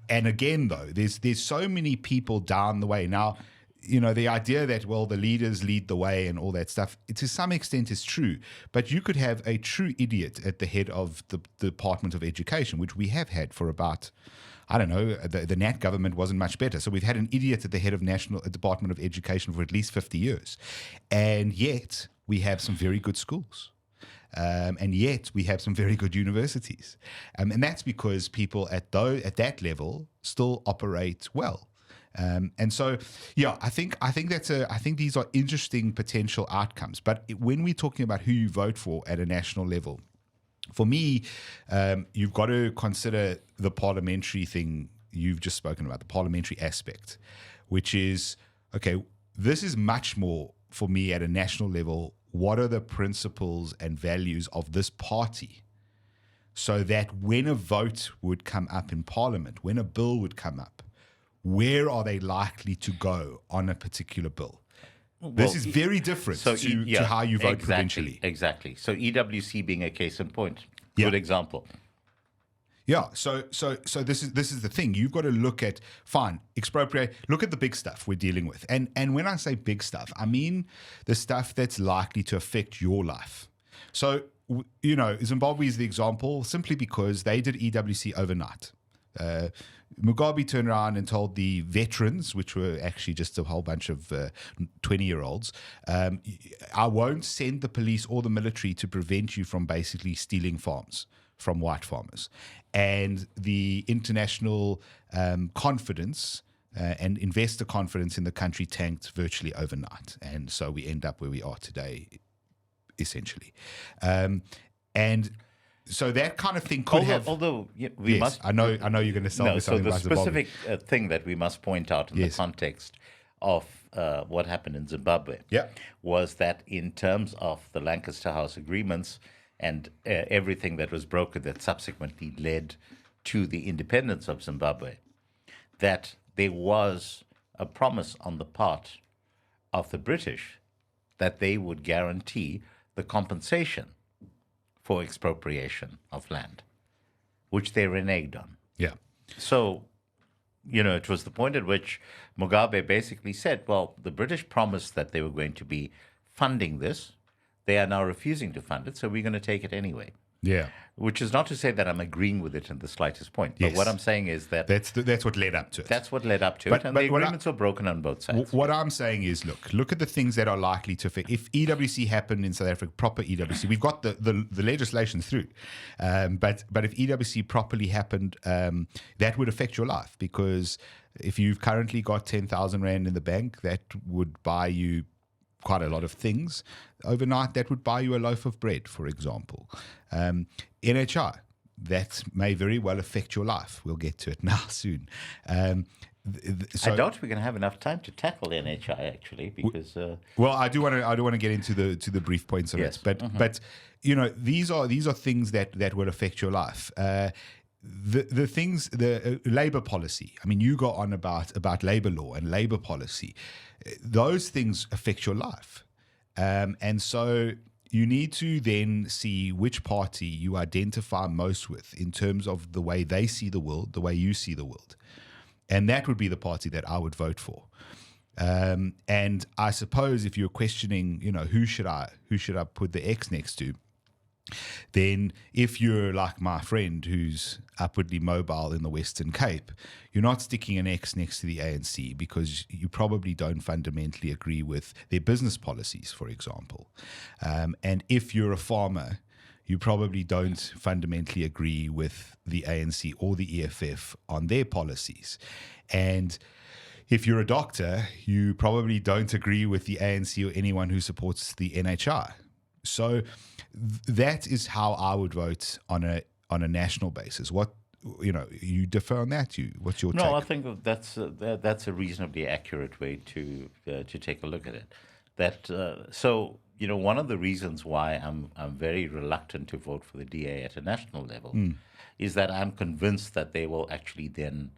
again, though, there's so many people down the way. Now, the idea that, well, the leaders lead the way and all that stuff, to some extent is true. But you could have a true idiot at the head of the Department of Education, which we have had for about, I don't know, the Nat government wasn't much better. So we've had an idiot at the head of National Department of Education for at least 50 years. And yet we have some very good schools. And yet we have some very good universities. And that's because people at that level still operate well. And so, yeah, I think these are interesting potential outcomes. But when we're talking about who you vote for at a national level, for me, you've got to consider the parliamentary thing you've just spoken about, the parliamentary aspect, which is, okay, this is much more for me at a national level. What are the principles and values of this party so that when a vote would come up in Parliament, when a bill would come up, where are they likely to go on a particular bill? This is very different to how you vote provincially. Exactly. So EWC being a case in point, good example. Yeah. So this is the thing. You've got to look at expropriate. Look at the big stuff we're dealing with, and when I say big stuff, I mean the stuff that's likely to affect your life. So Zimbabwe is the example simply because they did EWC overnight. Mugabe turned around and told the veterans, which were actually just a whole bunch of 20-year-olds, I won't send the police or the military to prevent you from basically stealing farms from white farmers. And the international confidence and investor confidence in the country tanked virtually overnight. And so we end up where we are today, essentially. So that kind of thing could have. Although I know you're going to tell me something about Zimbabwe. So the specific thing that we must point out in the context of what happened in Zimbabwe was that in terms of the Lancaster House agreements and everything that was brokered that subsequently led to the independence of Zimbabwe, that there was a promise on the part of the British that they would guarantee the compensation for expropriation of land, which they reneged on. Yeah. So, it was the point at which Mugabe basically said, well, the British promised that they were going to be funding this. They are now refusing to fund it, so we're going to take it anyway. Yeah. Which is not to say that I'm agreeing with it in the slightest point. But what I'm saying is that that's what led up to it. That's what led up to it. And the agreements were broken on both sides. What I'm saying is, look at the things that are likely to affect. If EWC happened in South Africa, proper EWC, we've got the legislation through. But if EWC properly happened, that would affect your life, because if you've currently got 10,000 Rand in the bank, that would buy you quite a lot of things. Overnight, that would buy you a loaf of bread, for example. NHI, that may very well affect your life. We'll get to it now soon. I doubt we're going to have enough time to tackle NHI, actually, because well, I do want to get into the brief points of it, but these are things that will affect your life. The things, the labor policy. I mean, you go on about labor law and labor policy. Those things affect your life, and so you need to then see which party you identify most with in terms of the way they see the world, the way you see the world. And that would be the party that I would vote for. And I suppose if you're questioning, who should I put the X next to, then if you're like my friend who's upwardly mobile in the Western Cape, you're not sticking an X next to the ANC because you probably don't fundamentally agree with their business policies, for example. And if you're a farmer, you probably don't fundamentally agree with the ANC or the EFF on their policies. And if you're a doctor, you probably don't agree with the ANC or anyone who supports the NHI. So that is how I would vote on a national basis. What you differ on that? What's your take? No, I think that's a reasonably accurate way to take a look at it. So one of the reasons why I'm very reluctant to vote for the DA at a national level is that I'm convinced that they will actually then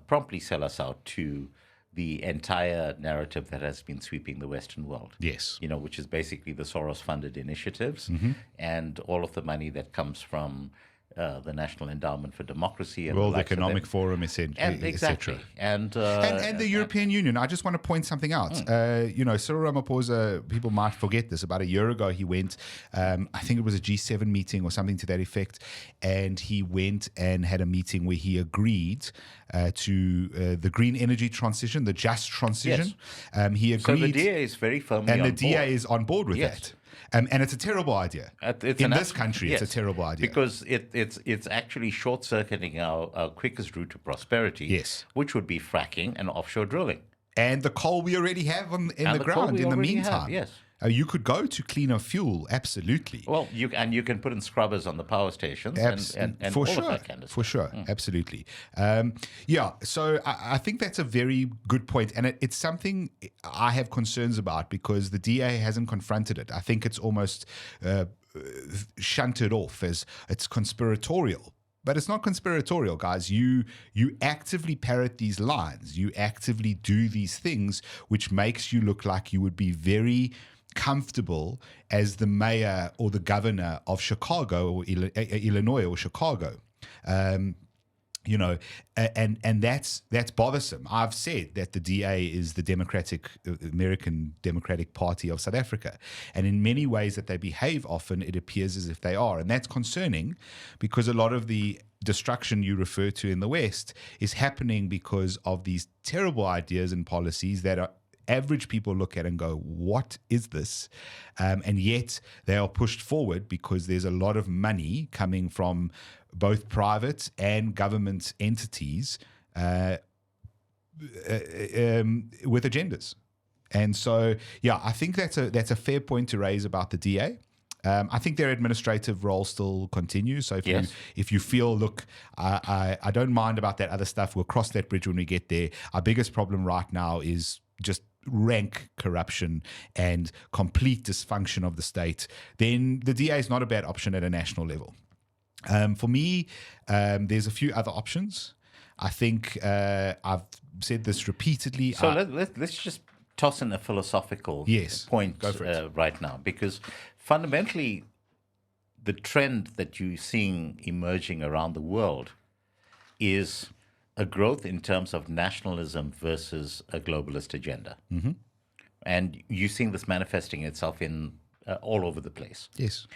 promptly sell us out to the entire narrative that has been sweeping the Western world. Yes. Which is basically the Soros-funded initiatives and all of the money that comes from the National Endowment for Democracy and World Economic Forum, etc. Exactly. And the European Union. I just want to point something out. Cyril Ramaphosa, people might forget this, about a year ago he went, I think it was a G7 meeting or something to that effect, and he went and had a meeting where he agreed to the green energy transition, the just transition. Yes. He agreed. So the DA is very firmly on board. And the DA is on board with Yes. that. And it's a terrible idea. In this country, yes, it's a terrible idea. Because it's actually short-circuiting our quickest route to prosperity, Yes. which would be fracking and offshore drilling. And the coal we already have in the ground in the meantime. Yes. You could go to cleaner fuel, absolutely. Well, you can put in scrubbers on the power stations and for all sure, of that kind of for stuff. sure, absolutely. So I think that's a very good point, and it's something I have concerns about because the DA hasn't confronted it. I think it's almost shunted off as it's conspiratorial. But it's not conspiratorial, guys. You actively parrot these lines. You actively do these things, which makes you look like you would be very comfortable as the mayor or the governor of Chicago or Illinois or Chicago. And that's bothersome. I've said that the DA is the American Democratic Party of South Africa. And in many ways that they behave often, it appears as if they are. And that's concerning because a lot of the destruction you refer to in the West is happening because of these terrible ideas and policies that are average people look at and go, what is this? And yet they are pushed forward because there's a lot of money coming from both private and government entities with agendas. And so, I think that's a fair point to raise about the DA. I think their administrative role still continues. So if you feel, look, I don't mind about that other stuff, we'll cross that bridge when we get there. Our biggest problem right now is just rank corruption and complete dysfunction of the state, then the DA is not a bad option at a national level. For me, there's a few other options. I think I've said this repeatedly. So let's just toss in a philosophical point go for it. Right now, because fundamentally, the trend that you're seeing emerging around the world is a growth in terms of nationalism versus a globalist agenda. Mm-hmm. And you're seeing this manifesting itself in all over the place. Yes.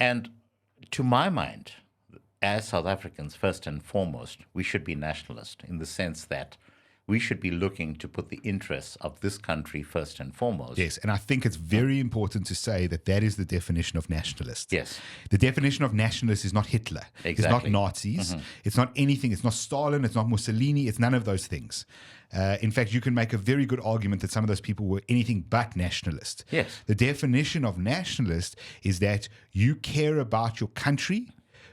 And to my mind, as South Africans, first and foremost, we should be nationalist in the sense that we should be looking to put the interests of this country first and foremost. Yes, and I think it's very important to say that is the definition of nationalist. Yes. The definition of nationalist is not Hitler. Exactly. It's not Nazis. Mm-hmm. It's not anything. It's not Stalin. It's not Mussolini. It's none of those things. In fact, you can make a very good argument that some of those people were anything but nationalist. Yes. The definition of nationalist is that you care about your country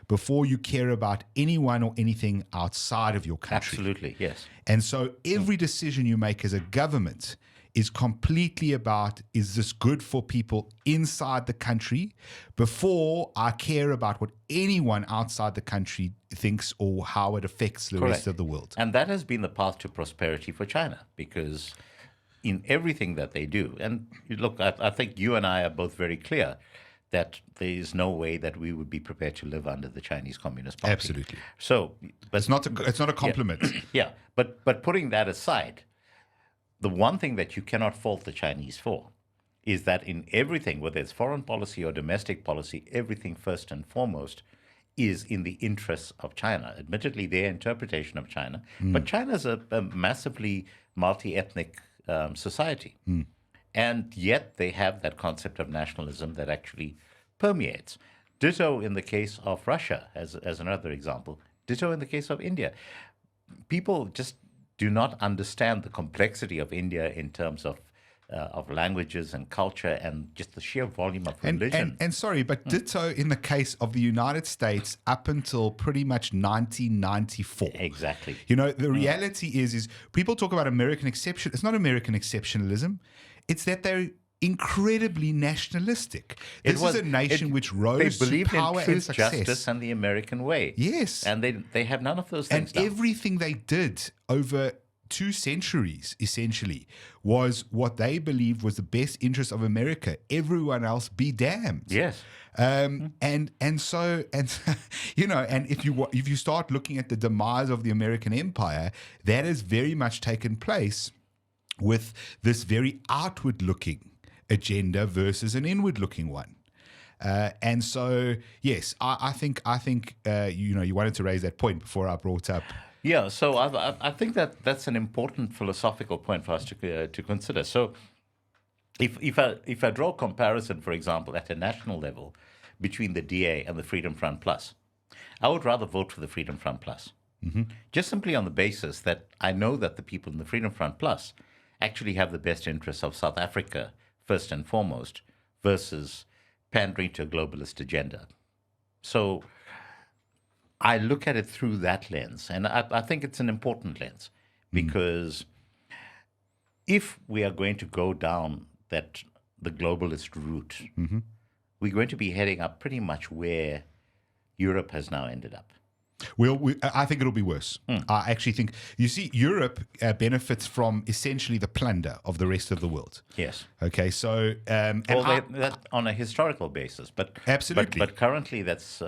before you care about anyone or anything outside of your country. Absolutely, yes. And so every decision you make as a government is completely about, is this good for people inside the country before I care about what anyone outside the country thinks or how it affects the rest of the world. And that has been the path to prosperity for China because in everything that they do. And look, I think you and I are both very clear that there is no way that we would be prepared to live under the Chinese Communist Party. Absolutely. So, but It's not a compliment. yeah, but putting that aside, the one thing that you cannot fault the Chinese for is that in everything, whether it's foreign policy or domestic policy, everything first and foremost is in the interests of China. Admittedly, their interpretation of China, but China's a massively multi-ethnic society. And yet they have that concept of nationalism that actually permeates. Ditto in the case of Russia, as another example. Ditto in the case of India. People just do not understand the complexity of India in terms of languages and culture and just the sheer volume of religion. And sorry, but ditto in the case of the United States up until pretty much 1994. Exactly. You know, the reality is people talk about American exception. It's not American exceptionalism. It's that they're incredibly nationalistic. This is a nation which rose to power in truth, and success. Justice, and the American way. Yes. And they have none of those things. And everything they did over 2 centuries, essentially, was what they believed was the best interest of America. Everyone else be damned. Yes. And so you know, and if you start looking at the demise of the American empire, that has very much taken place with this very outward-looking agenda versus an inward-looking one. And so, yes, I think you know, you wanted to raise that point before I brought up. Yeah, so I think that's an important philosophical point for us to consider. So, if I draw a comparison, for example, at a national level between the DA and the Freedom Front Plus, I would rather vote for the Freedom Front Plus, just simply on the basis that I know that the people in the Freedom Front Plus actually have the best interests of South Africa first and foremost, versus pandering to a globalist agenda. So I look at it through that lens, and I think it's an important lens, because if we are going to go down the globalist route, we're going to be heading up pretty much where Europe has now ended up. Well, I think it'll be worse. I actually think, you see, Europe benefits from essentially the plunder of the rest of the world. Yes. Okay, so... that on a historical basis, but absolutely. But currently that's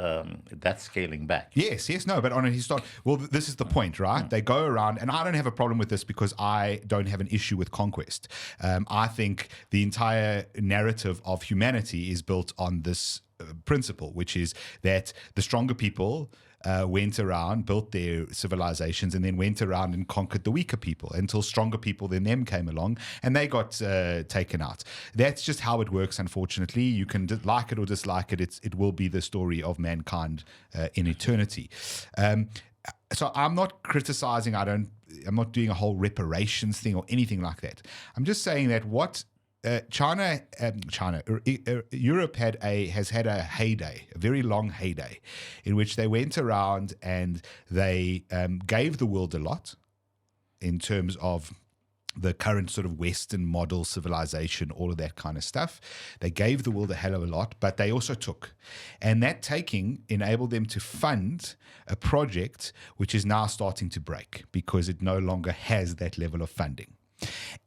scaling back. Yes, no, but on a historical... Well, this is the point, right? They go around, and I don't have a problem with this because I don't have an issue with conquest. I think the entire narrative of humanity is built on this principle, which is that the stronger people... went around, built their civilizations, and then went around and conquered the weaker people until stronger people than them came along and they got taken out. That's just how it works, unfortunately. You can like it or dislike it. It will be the story of mankind in eternity. So I'm not criticizing. I'm not doing a whole reparations thing or anything like that. I'm just saying that what Europe has had a heyday, a very long heyday, in which they went around and they gave the world a lot in terms of the current sort of Western model civilization, all of that kind of stuff. They gave the world a hell of a lot, but they also took. And that taking enabled them to fund a project which is now starting to break because it no longer has that level of funding.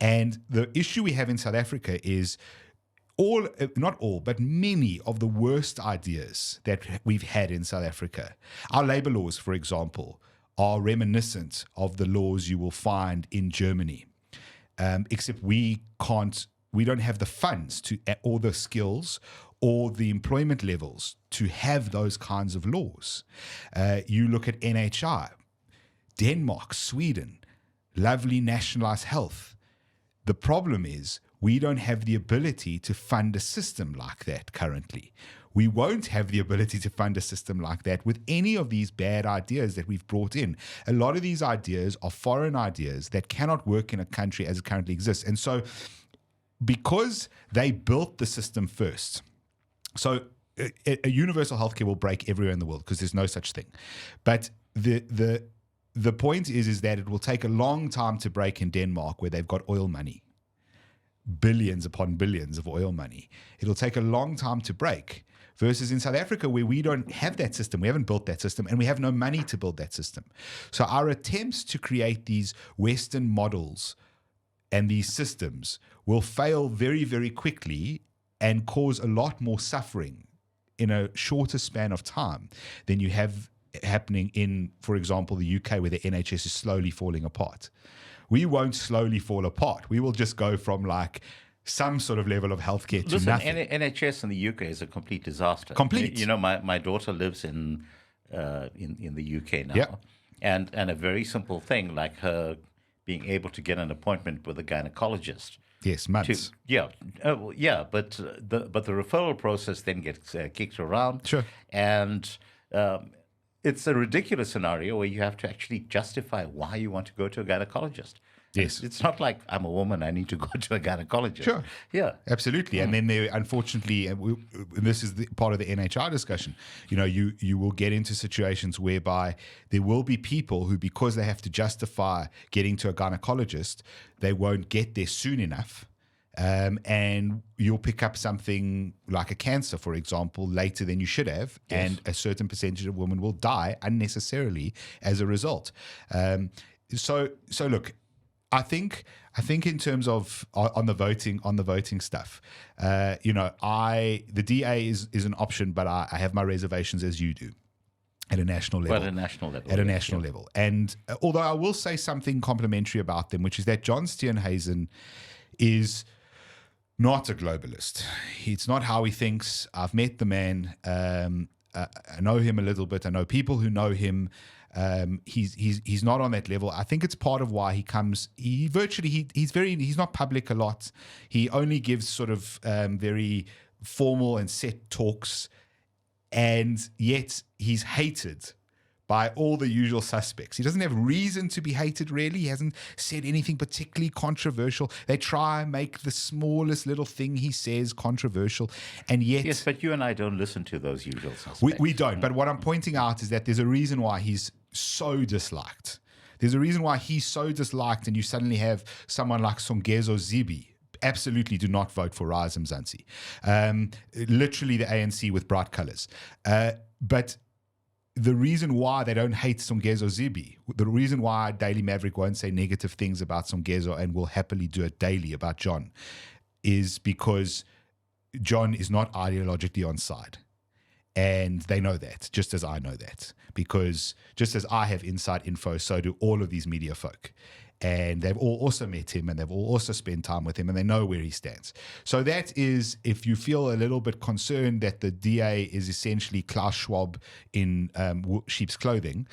And the issue we have in South Africa is not all, but many of the worst ideas that we've had in South Africa. Our labor laws, for example, are reminiscent of the laws you will find in Germany, except we don't have the funds or the skills or the employment levels to have those kinds of laws. You look at NHI, Denmark, Sweden, lovely nationalized health. The problem is we don't have the ability to fund a system like that currently. We won't have the ability to fund a system like that with any of these bad ideas that we've brought in. A lot of these ideas are foreign ideas that cannot work in a country as it currently exists. And so because they built the system first, so a universal healthcare will break everywhere in the world because there's no such thing. But the point is that it will take a long time to break in Denmark, where they've got oil money, billions upon billions of oil money. It'll take a long time to break, versus in South Africa, where we don't have that system. We haven't built that system, and we have no money to build that system. So our attempts to create these Western models and these systems will fail very, very quickly and cause a lot more suffering in a shorter span of time than you have happening in, for example, the UK, where the NHS is slowly falling apart. We won't slowly fall apart. We will just go from like some sort of level of healthcare to nothing. NHS in the UK is a complete disaster. Complete. You know, my daughter lives in the UK now, Yeah. and a very simple thing like her being able to get an appointment with a gynecologist. Yes, months. But the referral process then gets kicked around. Sure. And it's a ridiculous scenario where you have to actually justify why you want to go to a gynecologist. Yes. It's not like I'm a woman, I need to go to a gynecologist. Sure. Yeah. Absolutely. And then there, unfortunately, and this is part of the NHR discussion, you know, you will get into situations whereby there will be people who, because they have to justify getting to a gynecologist, they won't get there soon enough. And you'll pick up something like a cancer, for example, later than you should have, Yes. and a certain percentage of women will die unnecessarily as a result. So look, I think in terms of on the voting stuff, the DA is an option, but I have my reservations, as you do, at a national level. At a national level. At a national level. And although I will say something complimentary about them, which is that John Steenhuisen is not a globalist. It's not how he thinks. I've met the man. I know him a little bit. I know people who know him. He's not on that level. I think it's part of why he comes. He's not public a lot. He only gives sort of very formal and set talks, and yet he's hated by all the usual suspects. He doesn't have reason to be hated, really. He hasn't said anything particularly controversial. They try and make the smallest little thing he says controversial, and yet... Yes, but you and I don't listen to those usual suspects. We don't. But what I'm pointing out is that there's a reason why he's so disliked. There's a reason why he's so disliked, and you suddenly have someone like Songezo Zibi. Absolutely do not vote for Rise Mzansi. Literally the ANC with bright colors. But the reason why they don't hate Songezo Zibi, the reason why Daily Maverick won't say negative things about Songezo and will happily do it daily about John, is because John is not ideologically on side. And they know that, just as I know that. Because just as I have inside info, so do all of these media folk. And they've all also met him, and they've all also spent time with him, and they know where he stands. So that is, if you feel a little bit concerned that the DA is essentially Klaus Schwab in sheep's clothing,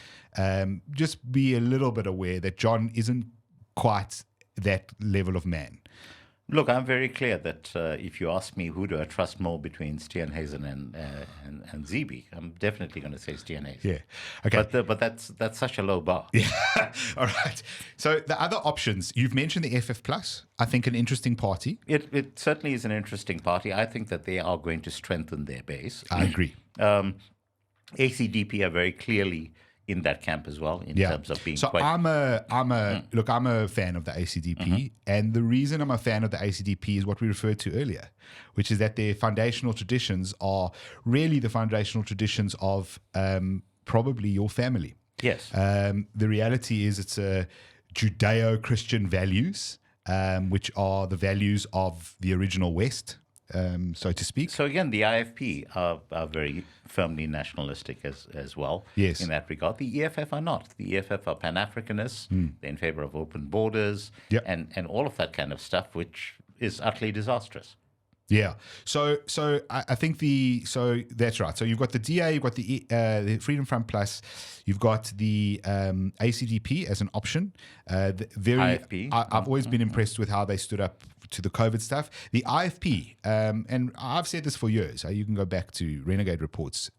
just be a little bit aware that John isn't quite that level of man. Look, I'm very clear that if you ask me who do I trust more between Steenhuisen and Zibi, I'm definitely going to say Steenhuisen. Yeah. Okay. But that's such a low bar. Yeah. All right. So the other options, you've mentioned the FF Plus. I think an interesting party. It certainly is an interesting party. I think that they are going to strengthen their base. I agree. ACDP are very clearly in that camp as well in terms of being quite... I'm a fan of the ACDP, and the reason I'm a fan of the ACDP is what we referred to earlier, which is that their foundational traditions are really the foundational traditions of probably your family. Yes. The reality is it's a Judeo-Christian values, which are the values of the original West, so to speak. So again, the IFP are very firmly nationalistic as well. Yes. In that regard. The EFF are not. The EFF are Pan-Africanists. They're in favor of open borders and all of that kind of stuff, which is utterly disastrous. Yeah. So I think that's right. So you've got the DA, you've got the Freedom Front Plus, you've got the ACDP as an option. IFP. I've always been impressed with how they stood up to the COVID stuff. The IFP, and I've said this for years. You can go back to Renegade Reports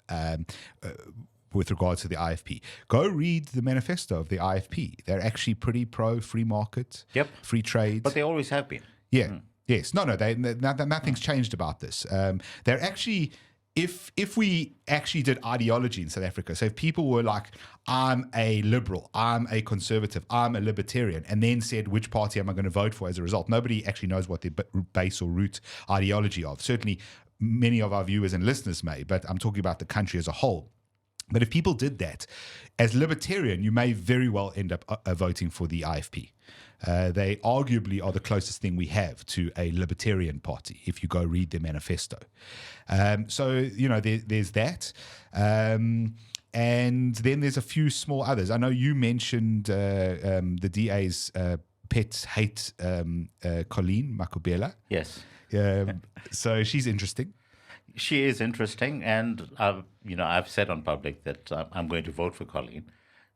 with regards to the IFP. Go read the manifesto of the IFP. They're actually pretty pro free market, free trade. But they always have been. Yeah. Yes. No. Nothing's changed about this. They're actually, if we actually did ideology in South Africa, so if people were like, I'm a liberal, I'm a conservative, I'm a libertarian, and then said, which party am I going to vote for as a result? Nobody actually knows what their base or root ideology of. Certainly, many of our viewers and listeners may, but I'm talking about the country as a whole. But if people did that, as libertarian, you may very well end up voting for the IFP. They arguably are the closest thing we have to a libertarian party if you go read their manifesto. So, there's that. And then there's a few small others. I know you mentioned the DA's pet hate, Colleen Makubela. Yes. So she's interesting. She is interesting, and I've said on public that I'm going to vote for Colleen.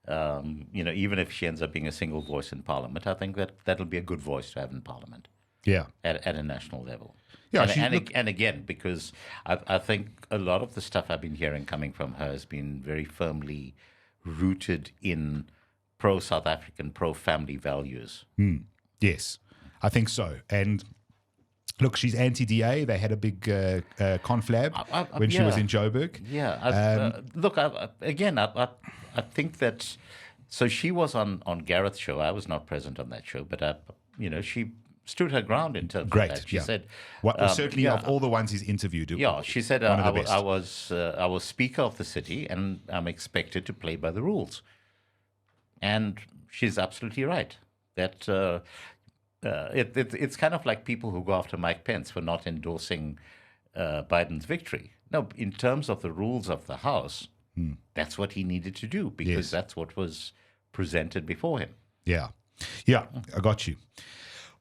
Even if she ends up being a single voice in Parliament, I think that'll be a good voice to have in Parliament. Yeah, at a national level. Yeah, and again, because I think a lot of the stuff I've been hearing coming from her has been very firmly rooted in pro-South African, pro-family values. Yes, I think so. And look, she's anti-DA. They had a big conflab when she was in Joburg. Yeah. I think that. So she was on Gareth's show. I was not present on that show, but she stood her ground in terms of that. She said, certainly of all the ones he's interviewed. She said, I was Speaker of the city, and I'm expected to play by the rules. And she's absolutely right. That it's kind of like people who go after Mike Pence for not endorsing Biden's victory. No, in terms of the rules of the House, that's what he needed to do, because that's what was presented before him. Yeah, I got you.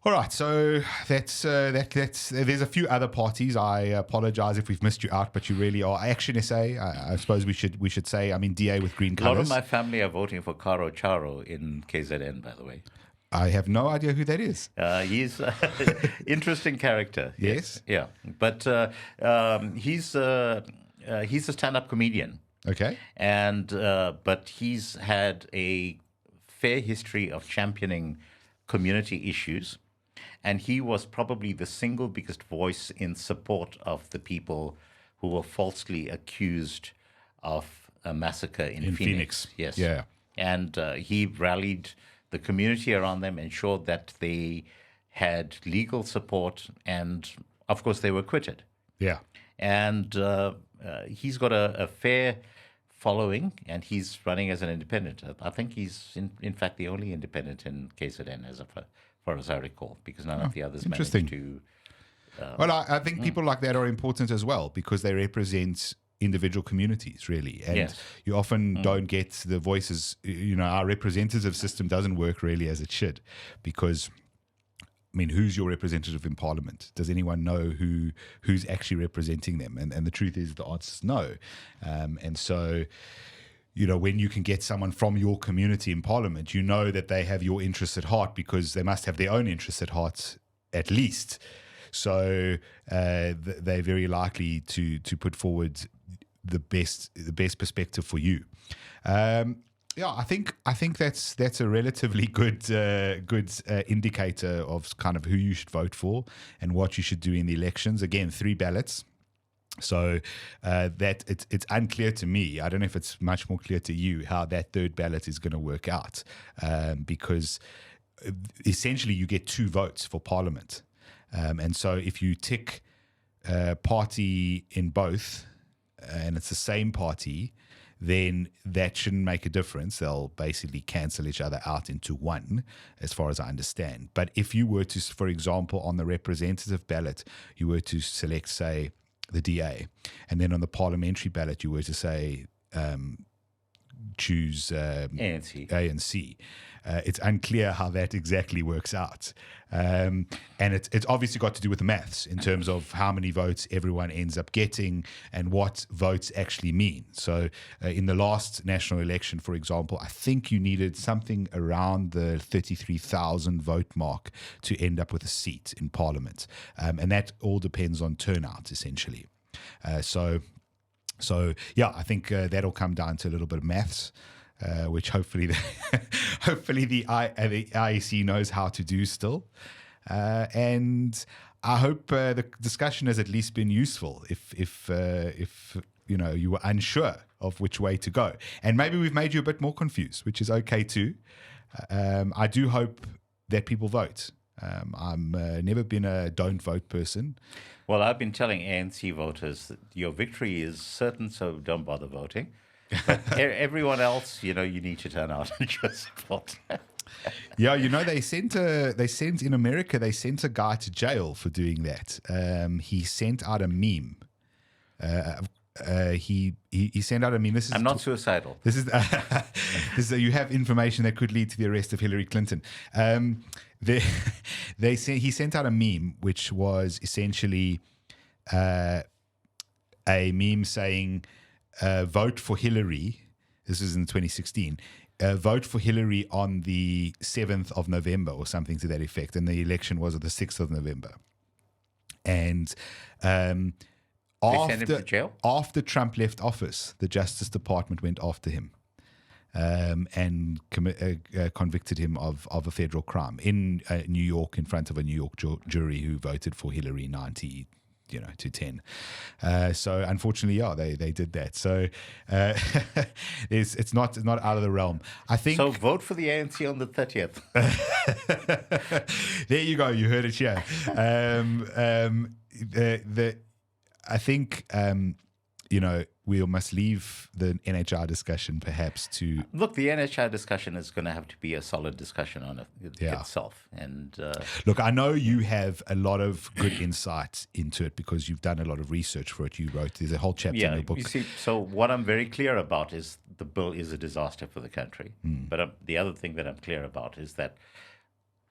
All right, so that's there's a few other parties. I apologize if we've missed you out, but you really are. Action SA, I suppose we should say. I mean, DA with green A lot colours. of my family are voting for Karo Charo in KZN, by the way. I have no idea who that is. He's an interesting character. Yes. Yeah, but he's a stand-up comedian. Okay. And but he's had a fair history of championing community issues, and he was probably the single biggest voice in support of the people who were falsely accused of a massacre in Phoenix. Yes. Yeah. And he rallied the community around them, ensured that they had legal support, and of course they were acquitted. Yeah. And he's got a fair following, and he's running as an independent. I think he's in fact the only independent in KZN as far as I recall, because none of the others managed to. Well, I think people like that are important as well, because they represent individual communities, really, and you often don't get the voices. Our representative system doesn't work really as it should, because I mean, who's your representative in Parliament? Does anyone know who's actually representing them? And the truth is, the answer is no. And so, when you can get someone from your community in Parliament, you know that they have your interests at heart, because they must have their own interests at heart, at least. So they're very likely to put forward the best perspective for you. I think that's a relatively good indicator of kind of who you should vote for and what you should do in the elections. Again, 3 ballots. So that it's unclear to me. I don't know if it's much more clear to you how that 3rd ballot is going to work out, because essentially you get 2 votes for Parliament. And so if you tick party in both, and it's the same party, then that shouldn't make a difference. They'll basically cancel each other out into one, as far as I understand. But if you were to, for example, on the representative ballot, you were to select, say, the DA, and then on the parliamentary ballot, you were to say, choose ANC. It's unclear how that exactly works out. And it's obviously got to do with the maths in terms of how many votes everyone ends up getting and what votes actually mean. So in the last national election, for example, I think you needed something around the 33,000 vote mark to end up with a seat in Parliament. And that all depends on turnout, essentially. So I think that'll come down to a little bit of maths. Which hopefully the IEC knows how to do still. And I hope the discussion has at least been useful if you were unsure of which way to go. And maybe we've made you a bit more confused, which is okay too. I do hope that people vote. I'm never been a don't vote person. Well, I've been telling ANC voters that your victory is certain, so don't bother voting. But everyone else, you need to turn out and show support. Yeah, they sent in America. They sent a guy to jail for doing that. He sent out a meme. He sent out a meme. I'm not suicidal. This is you have information that could lead to the arrest of Hillary Clinton. He sent out a meme which was essentially a meme saying, "Vote for Hillary." This was in 2016. Vote for Hillary on the 7th of November or something to that effect. And the election was on the 6th of November. And They sent him to jail? After Trump left office, the Justice Department went after him and convicted him of a federal crime in New York in front of a New York jury who voted for Hillary 90 to 10. So unfortunately, they did that. So it's not out of the realm. I think. So vote for the ANC on the 30th. There you go. You heard it here. I think we must leave the NHR discussion perhaps to look. The NHR discussion is going to have to be a solid discussion on itself. And look, I know you have a lot of good insight into it because you've done a lot of research for it. You wrote there's a whole chapter in your book. You see, so what I'm very clear about is the bill is a disaster for the country. But the other thing that I'm clear about is that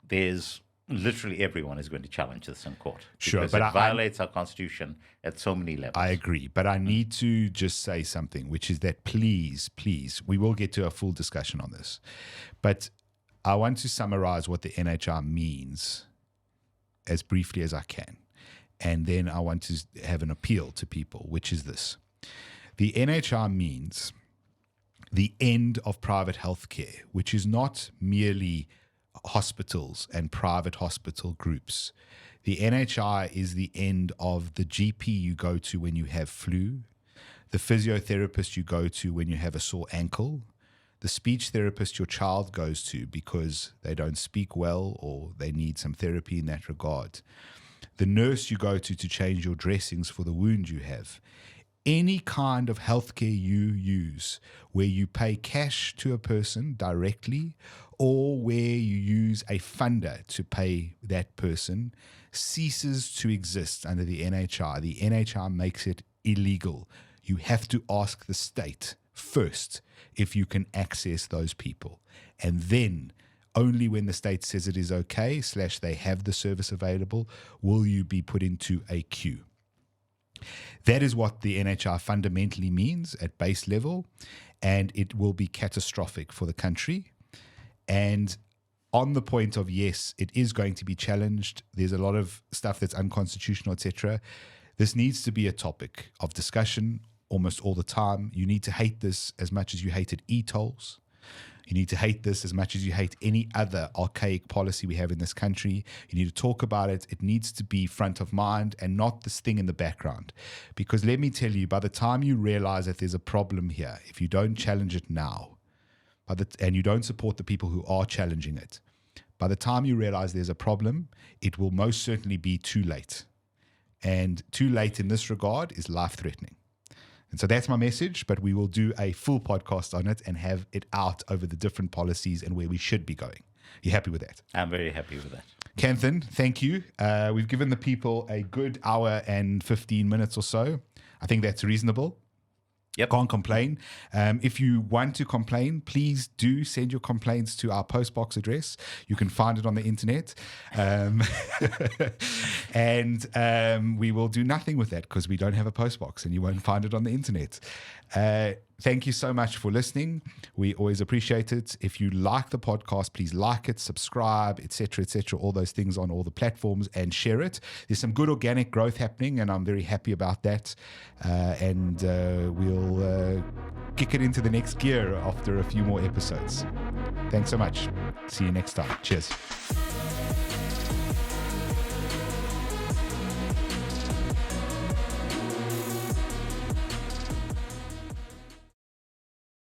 there's literally everyone is going to challenge this in court. Sure, but it violates our constitution at so many levels. I agree, but I need to just say something, which is that please, we will get to a full discussion on this. But I want to summarize what the NHR means as briefly as I can. And then I want to have an appeal to people, which is this. The NHR means the end of private healthcare, which is not merely hospitals and private hospital groups. The NHI is the end of the GP you go to when you have flu, the physiotherapist you go to when you have a sore ankle, the speech therapist your child goes to because they don't speak well or they need some therapy in that regard, the nurse you go to change your dressings for the wound you have. Any kind of healthcare you use where you pay cash to a person directly or where you use a funder to pay that person ceases to exist under the NHR. The NHR makes it illegal. You have to ask the state first if you can access those people. And then only when the state says it is okay / they have the service available will you be put into a queue. That is what the NHR fundamentally means at base level, and it will be catastrophic for the country. And on the point of, yes, it is going to be challenged. There's a lot of stuff that's unconstitutional, etc. This needs to be a topic of discussion almost all the time. You need to hate this as much as you hated e-tolls. You need to hate this as much as you hate any other archaic policy we have in this country. You need to talk about it. It needs to be front of mind and not this thing in the background. Because let me tell you, by the time you realize that there's a problem here, if you don't challenge it now, and you don't support the people who are challenging it, by the time you realize there's a problem, it will most certainly be too late. And too late in this regard is life-threatening. And so that's my message, but we will do a full podcast on it and have it out over the different policies and where we should be going. You happy with that? I'm very happy with that. Kanthan, thank you. We've given the people a good hour and 15 minutes or so. I think that's reasonable. Yep. Can't complain. If you want to complain, please do send your complaints to our postbox address. You can find it on the internet. And we will do nothing with that because we don't have a postbox and you won't find it on the internet. Thank you so much for listening. We always appreciate it. If you like the podcast, please like it, subscribe, etc., all those things on all the platforms and share it. There's some good organic growth happening and I'm very happy about that. And we'll kick it into the next gear after a few more episodes. Thanks so much. See you next time. Cheers.